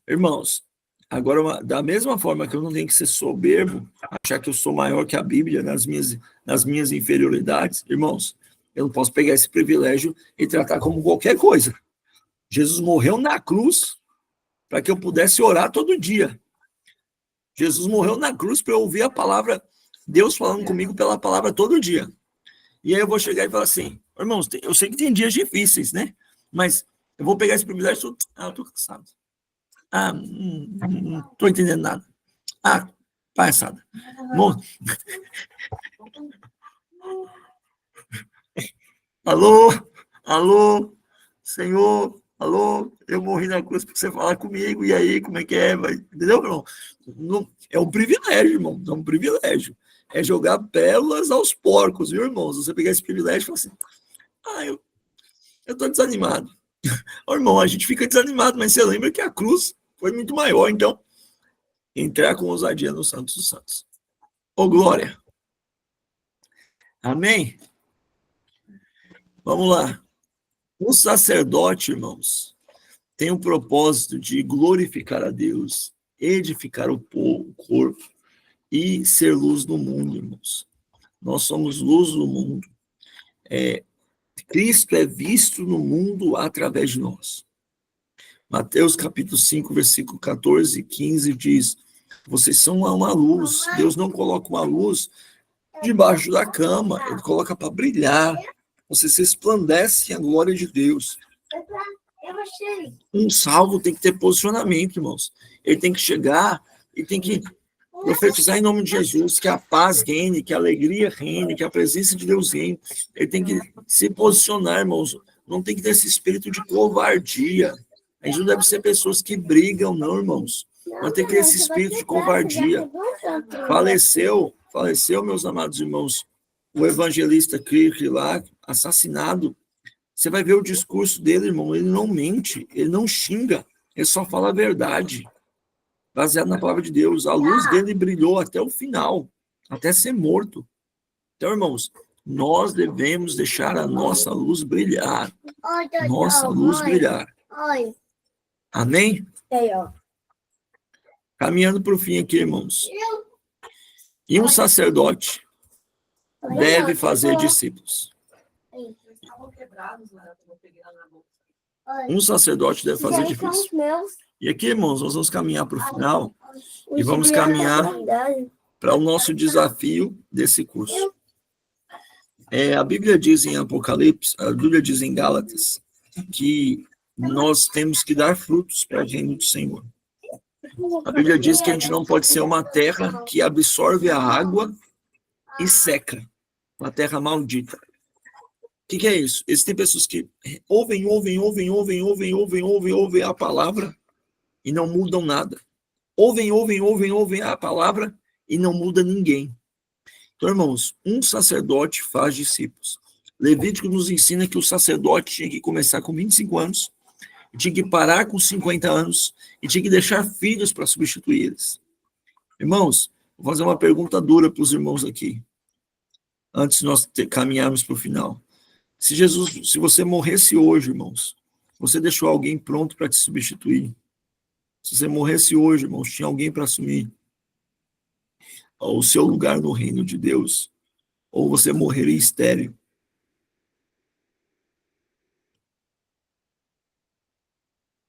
Irmãos, agora, da mesma forma que eu não tenho que ser soberbo, achar que eu sou maior que a Bíblia nas minhas inferioridades, irmãos, eu não posso pegar esse privilégio e tratar como qualquer coisa. Jesus morreu na cruz para que eu pudesse orar todo dia. Jesus morreu na cruz para eu ouvir a palavra, Deus falando comigo pela palavra todo dia. E aí eu vou chegar e falar assim, irmãos, eu sei que tem dias difíceis, né? Mas eu vou pegar esse privilégio, eu tô cansado. Não tô entendendo nada. Palhaçada. Bom. Alô, Senhor, alô, eu morri na cruz para você falar comigo, e aí, como é que é? Entendeu, irmão? É um privilégio, irmão, é um privilégio. É jogar pérolas aos porcos, viu, irmãos? Você pegar esse privilégio e falar assim, eu tô desanimado. Ô, irmão, a gente fica desanimado, mas você lembra que a cruz foi muito maior, então, entrar com ousadia no Santos dos Santos. Ô, glória. Amém? Vamos lá. O sacerdote, irmãos, tem o propósito de glorificar a Deus, edificar o povo, o corpo e ser luz no mundo, irmãos. Nós somos luz do mundo. Cristo é visto no mundo através de nós. Mateus capítulo 5, versículo 14 e 15 diz, vocês são uma luz. Deus não coloca uma luz debaixo da cama, ele coloca para brilhar. Vocês resplandecem a glória de Deus. Um salvo tem que ter posicionamento, irmãos. Ele tem que chegar e tem que profetizar em nome de Jesus, que a paz reine, que a alegria reine, que a presença de Deus reine. Ele tem que se posicionar, irmãos, não tem que ter esse espírito de covardia. A gente não deve ser pessoas que brigam, não, irmãos. Não tem que ter esse espírito de covardia. Faleceu, meus amados irmãos, o evangelista Kirk lá, assassinado. Você vai ver o discurso dele, irmão. Ele não mente, ele não xinga, ele só fala a verdade, baseado na palavra de Deus. A luz dele brilhou até o final, até ser morto. Então, irmãos, nós devemos deixar a nossa luz brilhar. Nossa luz brilhar. Amém? Caminhando para o fim aqui, irmãos. E um sacerdote deve fazer discípulos. Um sacerdote deve fazer discípulos. E aqui, irmãos, nós vamos caminhar para o final e vamos caminhar para o nosso desafio desse curso. A Bíblia diz em Apocalipse, a Bíblia diz em Gálatas, que nós temos que dar frutos para o reino do Senhor. A Bíblia diz que a gente não pode ser uma terra que absorve a água e seca, uma terra maldita. O que é isso? Existem pessoas que ouvem a palavra e não mudam nada. Ouvem a palavra e não muda ninguém. Então, irmãos, um sacerdote faz discípulos. Levítico nos ensina que o sacerdote tinha que começar com 25 anos, tinha que parar com 50 anos e tinha que deixar filhos para substituir eles. Irmãos, vou fazer uma pergunta dura para os irmãos aqui, antes de nós caminharmos para o final. Se você morresse hoje, irmãos, você deixou alguém pronto para te substituir? Se você morresse hoje, irmãos, tinha alguém para assumir o seu lugar no reino de Deus? Ou você morreria estéril?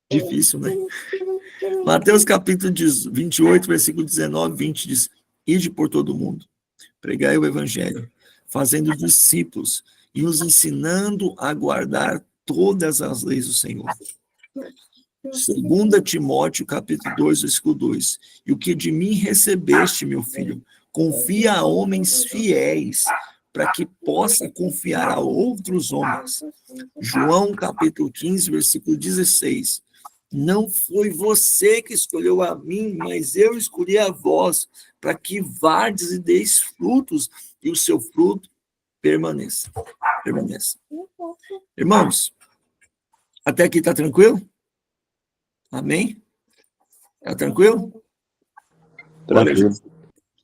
Difícil, né? Mateus capítulo 28, versículo 19, 20 diz: Ide por todo o mundo, pregai o evangelho, fazendo discípulos e os ensinando a guardar todas as leis do Senhor. 2 Timóteo capítulo 2, versículo 2: E o que de mim recebeste, meu filho, confia a homens fiéis, para que possa confiar a outros homens. João capítulo 15, versículo 16: Não foi você que escolheu a mim, mas eu escolhi a vós, para que vardes e deis frutos, e o seu fruto permaneça. Irmãos, até aqui está tranquilo? Amém? Está tranquilo? Tranquilo.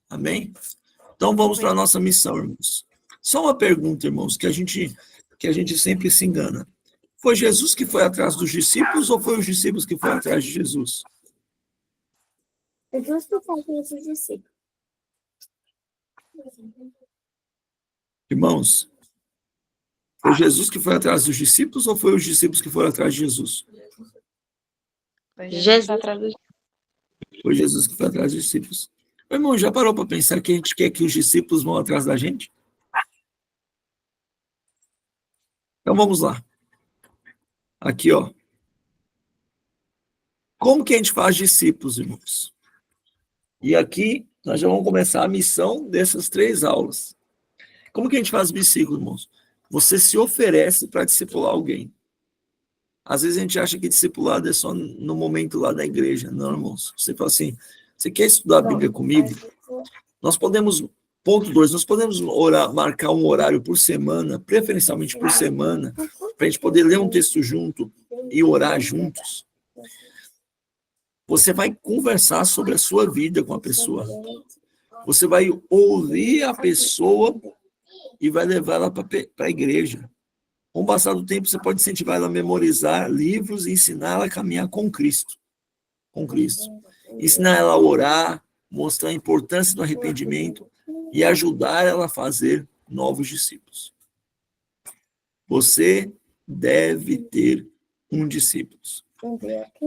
Amém? Então vamos para a nossa missão, irmãos. Só uma pergunta, irmãos, que a gente sempre se engana. Foi Jesus que foi atrás dos discípulos ou foi os discípulos que foram atrás de Jesus? Jesus que foi atrás dos discípulos. Irmãos, foi Jesus que foi atrás dos discípulos ou foi os discípulos que foram atrás de Jesus? Jesus. Foi Jesus que foi atrás dos discípulos. Meu irmão, já parou para pensar que a gente quer que os discípulos vão atrás da gente? Então vamos lá. Aqui, ó. Como que a gente faz discípulos, irmãos? E aqui nós já vamos começar a missão dessas 3 aulas. Como que a gente faz discípulos, irmãos? Você se oferece para discipular alguém. Às vezes a gente acha que discipulado é só no momento lá da igreja. Não, irmãos. Você fala assim, você quer estudar a Bíblia comigo? Nós podemos, ponto 2, nós podemos marcar um horário por semana, preferencialmente por semana, para a gente poder ler um texto junto e orar juntos. Você vai conversar sobre a sua vida com a pessoa. Você vai ouvir a pessoa e vai levar ela para a igreja. Com o passar do tempo, você pode incentivar ela a memorizar livros e ensinar ela a caminhar com Cristo. Com Cristo. Ensinar ela a orar, mostrar a importância do arrependimento e ajudar ela a fazer novos discípulos. Você deve ter um discípulo.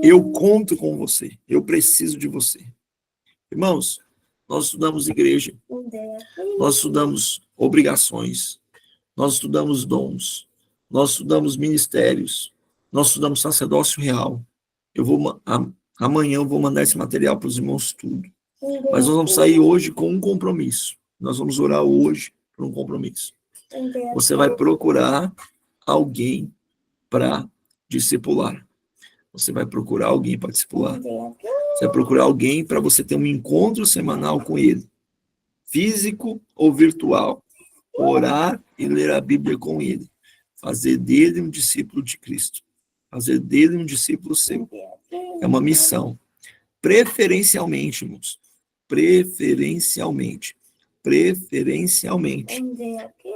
Eu conto com você. Eu preciso de você. Irmãos, nós estudamos igreja. Nós estudamos obrigações. Nós estudamos dons. Nós estudamos ministérios. Nós estudamos sacerdócio real. Amanhã eu vou mandar esse material para os irmãos tudo. Mas nós vamos sair hoje com um compromisso. Nós vamos orar hoje por um compromisso. Você vai procurar alguém para discipular. Você vai procurar alguém para discipular. Você vai procurar alguém para você ter um encontro semanal com ele, físico ou virtual. Orar e ler a Bíblia com ele. Fazer dele um discípulo de Cristo. Fazer dele um discípulo seu. É uma missão. Preferencialmente, irmãos. Preferencialmente.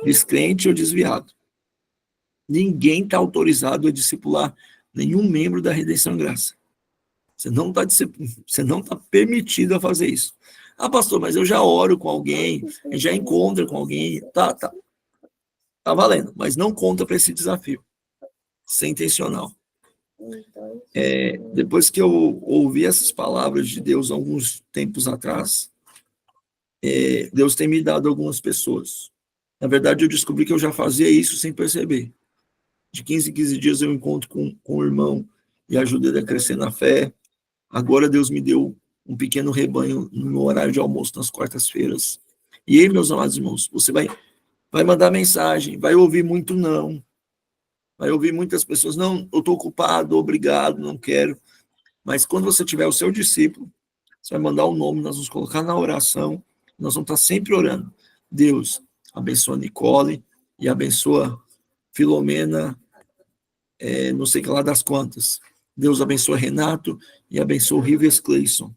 Descrente ou desviado. Ninguém está autorizado a discipular nenhum membro da Redenção em Graça. Você não está permitido a fazer isso. Ah, pastor, mas eu já oro com alguém, eu já encontro com alguém. Tá valendo, mas não conta para esse desafio. Ser intencional. Depois que eu ouvi essas palavras de Deus alguns tempos atrás, Deus tem me dado algumas pessoas. Na verdade, eu descobri que eu já fazia isso sem perceber. De 15 em 15 dias eu encontro com o irmão e ajudo ele a crescer na fé. Agora Deus me deu um pequeno rebanho no horário de almoço nas quartas-feiras. E aí, meus amados irmãos, você vai mandar mensagem, vai ouvir muito não. Vai ouvir muitas pessoas, não, eu estou ocupado, obrigado, não quero. Mas quando você tiver o seu discípulo, você vai mandar o nome, nós vamos colocar na oração, nós vamos estar sempre orando. Deus, abençoa Nicole e abençoa Filomena, não sei que lá das quantas. Deus abençoa Renato e abençoa Rivers Cleison.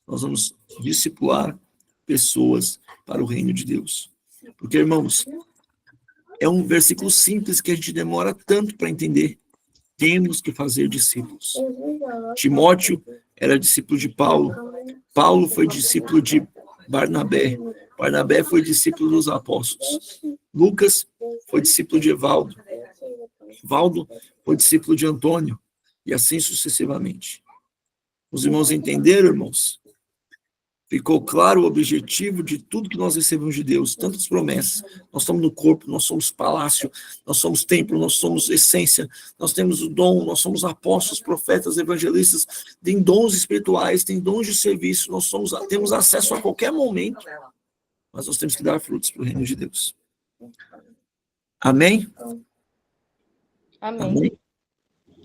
Nós vamos discipular pessoas para o reino de Deus. Porque, irmãos, é um versículo simples que a gente demora tanto para entender. Temos que fazer discípulos. Timóteo era discípulo de Paulo. Paulo foi discípulo de Barnabé. Barnabé foi discípulo dos apóstolos. Lucas foi discípulo de Evaldo. Evaldo foi discípulo de Antônio. E assim sucessivamente. Os irmãos entenderam, irmãos? Ficou claro o objetivo de tudo que nós recebemos de Deus, tantas promessas. Nós estamos no corpo, nós somos palácio, nós somos templo, nós somos essência, nós temos o dom, nós somos apóstolos, profetas, evangelistas, tem dons espirituais, tem dons de serviço, temos acesso a qualquer momento, mas nós temos que dar frutos para o reino de Deus. Amém? Amém.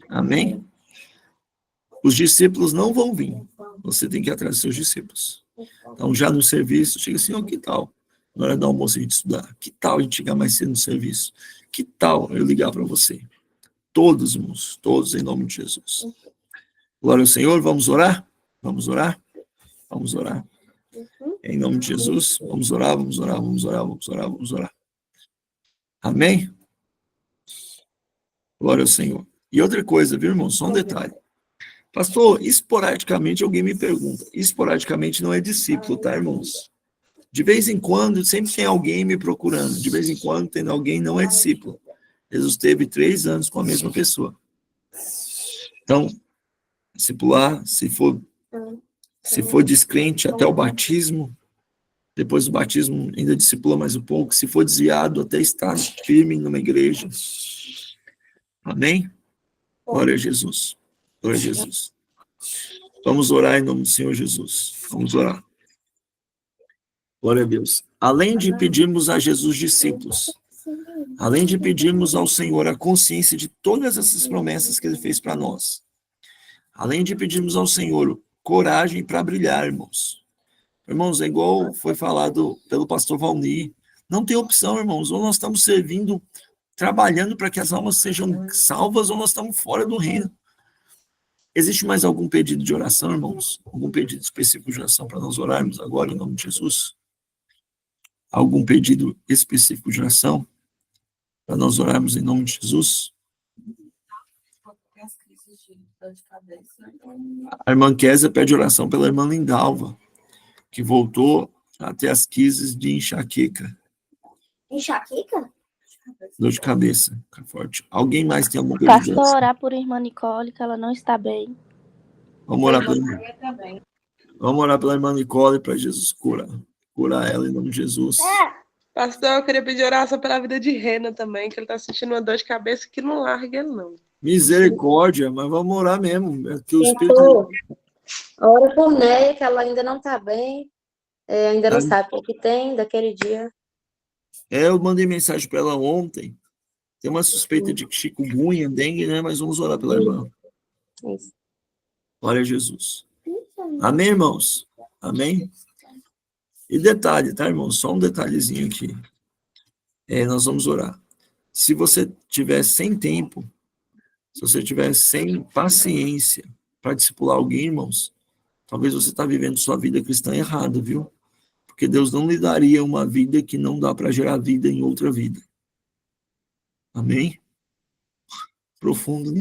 Amém? Os discípulos não vão vir. Você tem que ir atrás dos seus discípulos. Então, já no serviço, chega assim, que tal? Na hora do almoço a gente estudar. Que tal a gente chegar mais cedo no serviço? Que tal eu ligar para você? Todos, irmãos, todos em nome de Jesus. Glória ao Senhor, vamos orar? Vamos orar? Vamos orar. Em nome de Jesus, vamos orar, vamos orar, vamos orar, vamos orar, vamos orar. Amém? Glória ao Senhor. E outra coisa, viu, irmão? Só um detalhe. Pastor, esporadicamente alguém me pergunta. Esporadicamente não é discípulo, tá, irmãos? De vez em quando, sempre tem alguém me procurando. De vez em quando tem alguém não é discípulo. Jesus teve 3 anos com a mesma pessoa. Então, discipular, se for descrente até o batismo, depois do batismo ainda discipula mais um pouco. Se for desviado, até estar firme numa igreja. Amém? Glória a Jesus. Glória a Jesus. Vamos orar em nome do Senhor Jesus. Vamos orar. Glória a Deus. Além de pedirmos a Jesus discípulos, além de pedirmos ao Senhor a consciência de todas essas promessas que Ele fez para nós, além de pedirmos ao Senhor coragem para brilhar, irmãos. Irmãos, é igual foi falado pelo pastor Valnir. Não tem opção, irmãos. Ou nós estamos servindo, trabalhando para que as almas sejam salvas, ou nós estamos fora do reino. Existe mais algum pedido de oração, irmãos? Algum pedido específico de oração para nós orarmos agora, em nome de Jesus? Algum pedido específico de oração para nós orarmos em nome de Jesus? A irmã Kézia pede oração pela irmã Lindalva, que voltou a ter as crises de enxaqueca. Enxaqueca? Dor de cabeça, fica forte. Alguém mais tem alguma coisa de Pastor, oração? orar por irmã Nicole, que ela não está bem. Vamos orar pela irmã Nicole, para Jesus curar ela em nome de Jesus. Pastor, eu queria pedir oração pela vida de Rena também, que ele está sentindo uma dor de cabeça que não larga ele, não. Misericórdia, mas vamos orar mesmo. Que o Espírito... Ora por Neia, que ela ainda não está bem, ainda não sabe o que tem daquele dia. Eu mandei mensagem para ela ontem, Tem uma suspeita de chikungunya, dengue, né? Mas vamos orar pela irmã. Isso. Glória a Jesus. Amém, irmãos? Amém? E detalhe, tá, irmãos? Só um detalhezinho aqui. Nós vamos orar. Se você tiver sem tempo, se você tiver sem paciência para discipular alguém, irmãos, talvez você está vivendo sua vida cristã errada, viu? Porque Deus não lhe daria uma vida que não dá para gerar vida em outra vida. Amém? Profundo, né?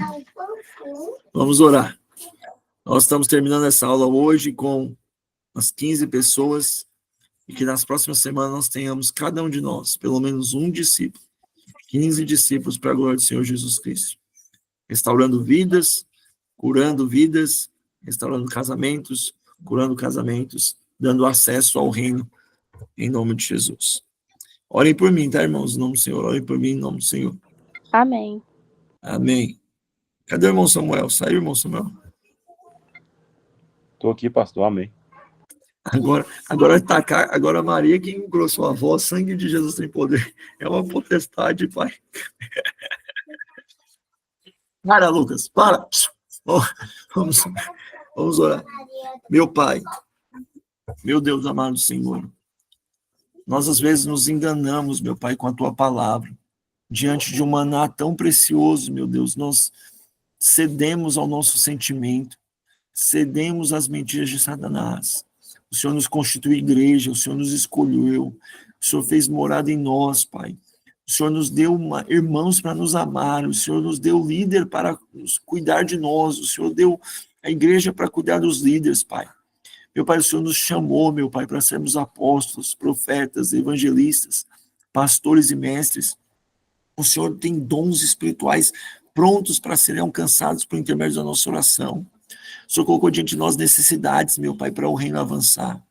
Vamos orar. Nós estamos terminando essa aula hoje com as 15 pessoas e que nas próximas semanas nós tenhamos, cada um de nós, pelo menos um discípulo. 15 discípulos para a glória do Senhor Jesus Cristo. Restaurando vidas, curando vidas, restaurando casamentos, curando casamentos, dando acesso ao reino, em nome de Jesus. Orem por mim, tá, irmãos? Em nome do Senhor. Orem por mim, em nome do Senhor. Amém. Amém. Cadê o irmão Samuel? Saiu, irmão Samuel? Estou aqui, pastor. Amém. Agora Maria, que encontrou sua voz, sangue de Jesus tem poder. É uma potestade, pai. Para, Lucas, para. Vamos orar. Meu Pai, meu Deus amado Senhor, nós às vezes nos enganamos, meu Pai, com a Tua palavra. Diante de um maná tão precioso, meu Deus, nós cedemos ao nosso sentimento, cedemos às mentiras de Satanás. O Senhor nos constituiu igreja, o Senhor nos escolheu, o Senhor fez morada em nós, Pai. O Senhor nos deu irmãos para nos amar, o Senhor nos deu líder para cuidar de nós, o Senhor deu a igreja para cuidar dos líderes, Pai. Meu Pai, o Senhor nos chamou, meu Pai, para sermos apóstolos, profetas, evangelistas, pastores e mestres. O Senhor tem dons espirituais prontos para serem alcançados por intermédio da nossa oração. O Senhor colocou diante de nós necessidades, meu Pai, para o reino avançar.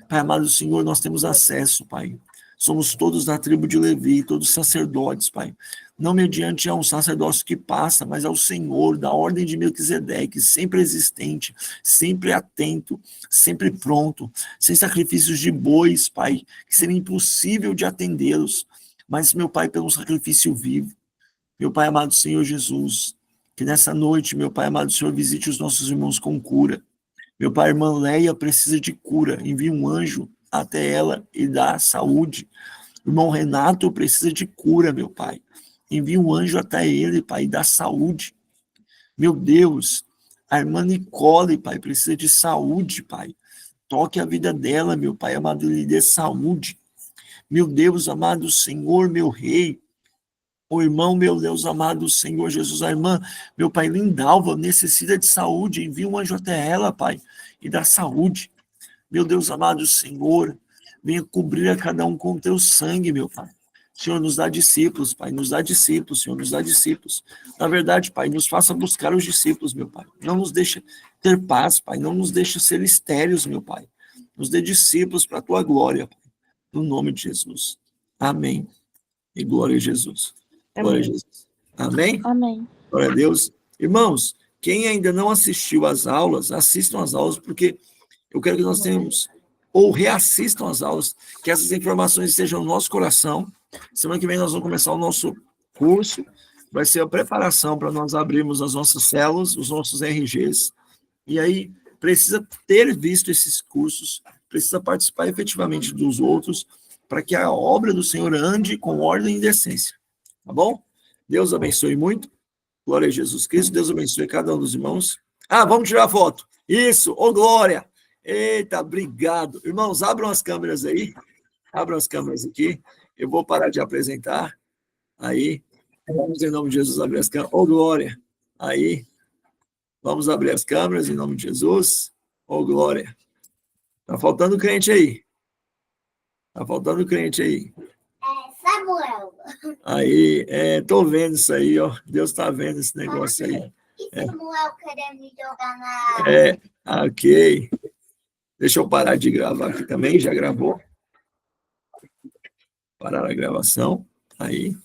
Pai amado Senhor, nós temos acesso, Pai. Somos todos da tribo de Levi, todos sacerdotes, Pai. Não mediante a um sacerdócio que passa, mas ao Senhor, da ordem de Melquisedeque, sempre existente, sempre atento, sempre pronto, sem sacrifícios de bois, Pai, que seria impossível de atendê-los. Mas, meu Pai, pelo sacrifício vivo. Meu Pai amado Senhor Jesus, que nessa noite, meu Pai amado Senhor, visite os nossos irmãos com cura. Meu Pai, a irmã Leia precisa de cura. Envie um anjo até ela e dá saúde. O irmão Renato precisa de cura, meu Pai. Envie um anjo até ele, Pai, e dá saúde. Meu Deus, a irmã Nicole, Pai, precisa de saúde, Pai. Toque a vida dela, meu Pai amado, e lhe dê saúde. Meu Deus amado Senhor, meu Rei. O irmão, meu Deus amado Senhor Jesus, a irmã, meu Pai, Lindalva, necessita de saúde. Envia um anjo até ela, Pai, e dá saúde. Meu Deus amado Senhor, venha cobrir a cada um com o teu sangue, meu Pai. Senhor, nos dá discípulos, Pai, nos dá discípulos, Senhor, nos dá discípulos. Na verdade, Pai, nos faça buscar os discípulos, meu Pai. Não nos deixe ter paz, Pai, não nos deixe ser estéreos, meu Pai. Nos dê discípulos para a tua glória, Pai. No nome de Jesus. Amém. E glória a Jesus. Glória a Jesus. Amém? Amém. Glória a Deus. Irmãos, quem ainda não assistiu às aulas, assistam às aulas, porque eu quero que nós tenhamos, ou reassistam às aulas, que essas informações estejam no nosso coração. Semana que vem nós vamos começar o nosso curso, vai ser a preparação para nós abrirmos as nossas células, os nossos RGs, e aí precisa ter visto esses cursos, precisa participar efetivamente dos outros, para que a obra do Senhor ande com ordem e decência. Tá bom? Deus abençoe muito. Glória a Jesus Cristo. Deus abençoe cada um dos irmãos. Vamos tirar a foto. Isso. Ô, glória. Eita, obrigado. Irmãos, abram as câmeras aí. Abram as câmeras aqui. Eu vou parar de apresentar. Aí. Vamos, em nome de Jesus, abrir as câmeras. Ô, glória. Aí. Vamos abrir as câmeras, em nome de Jesus. Ô, glória. Tá faltando crente aí. Tá faltando crente aí. Samuel. Aí, tô vendo isso aí, ó. Deus tá vendo esse negócio aí. E Samuel querendo me jogar na... Ok. Deixa eu parar de gravar aqui também, já gravou. Parar a gravação. Aí.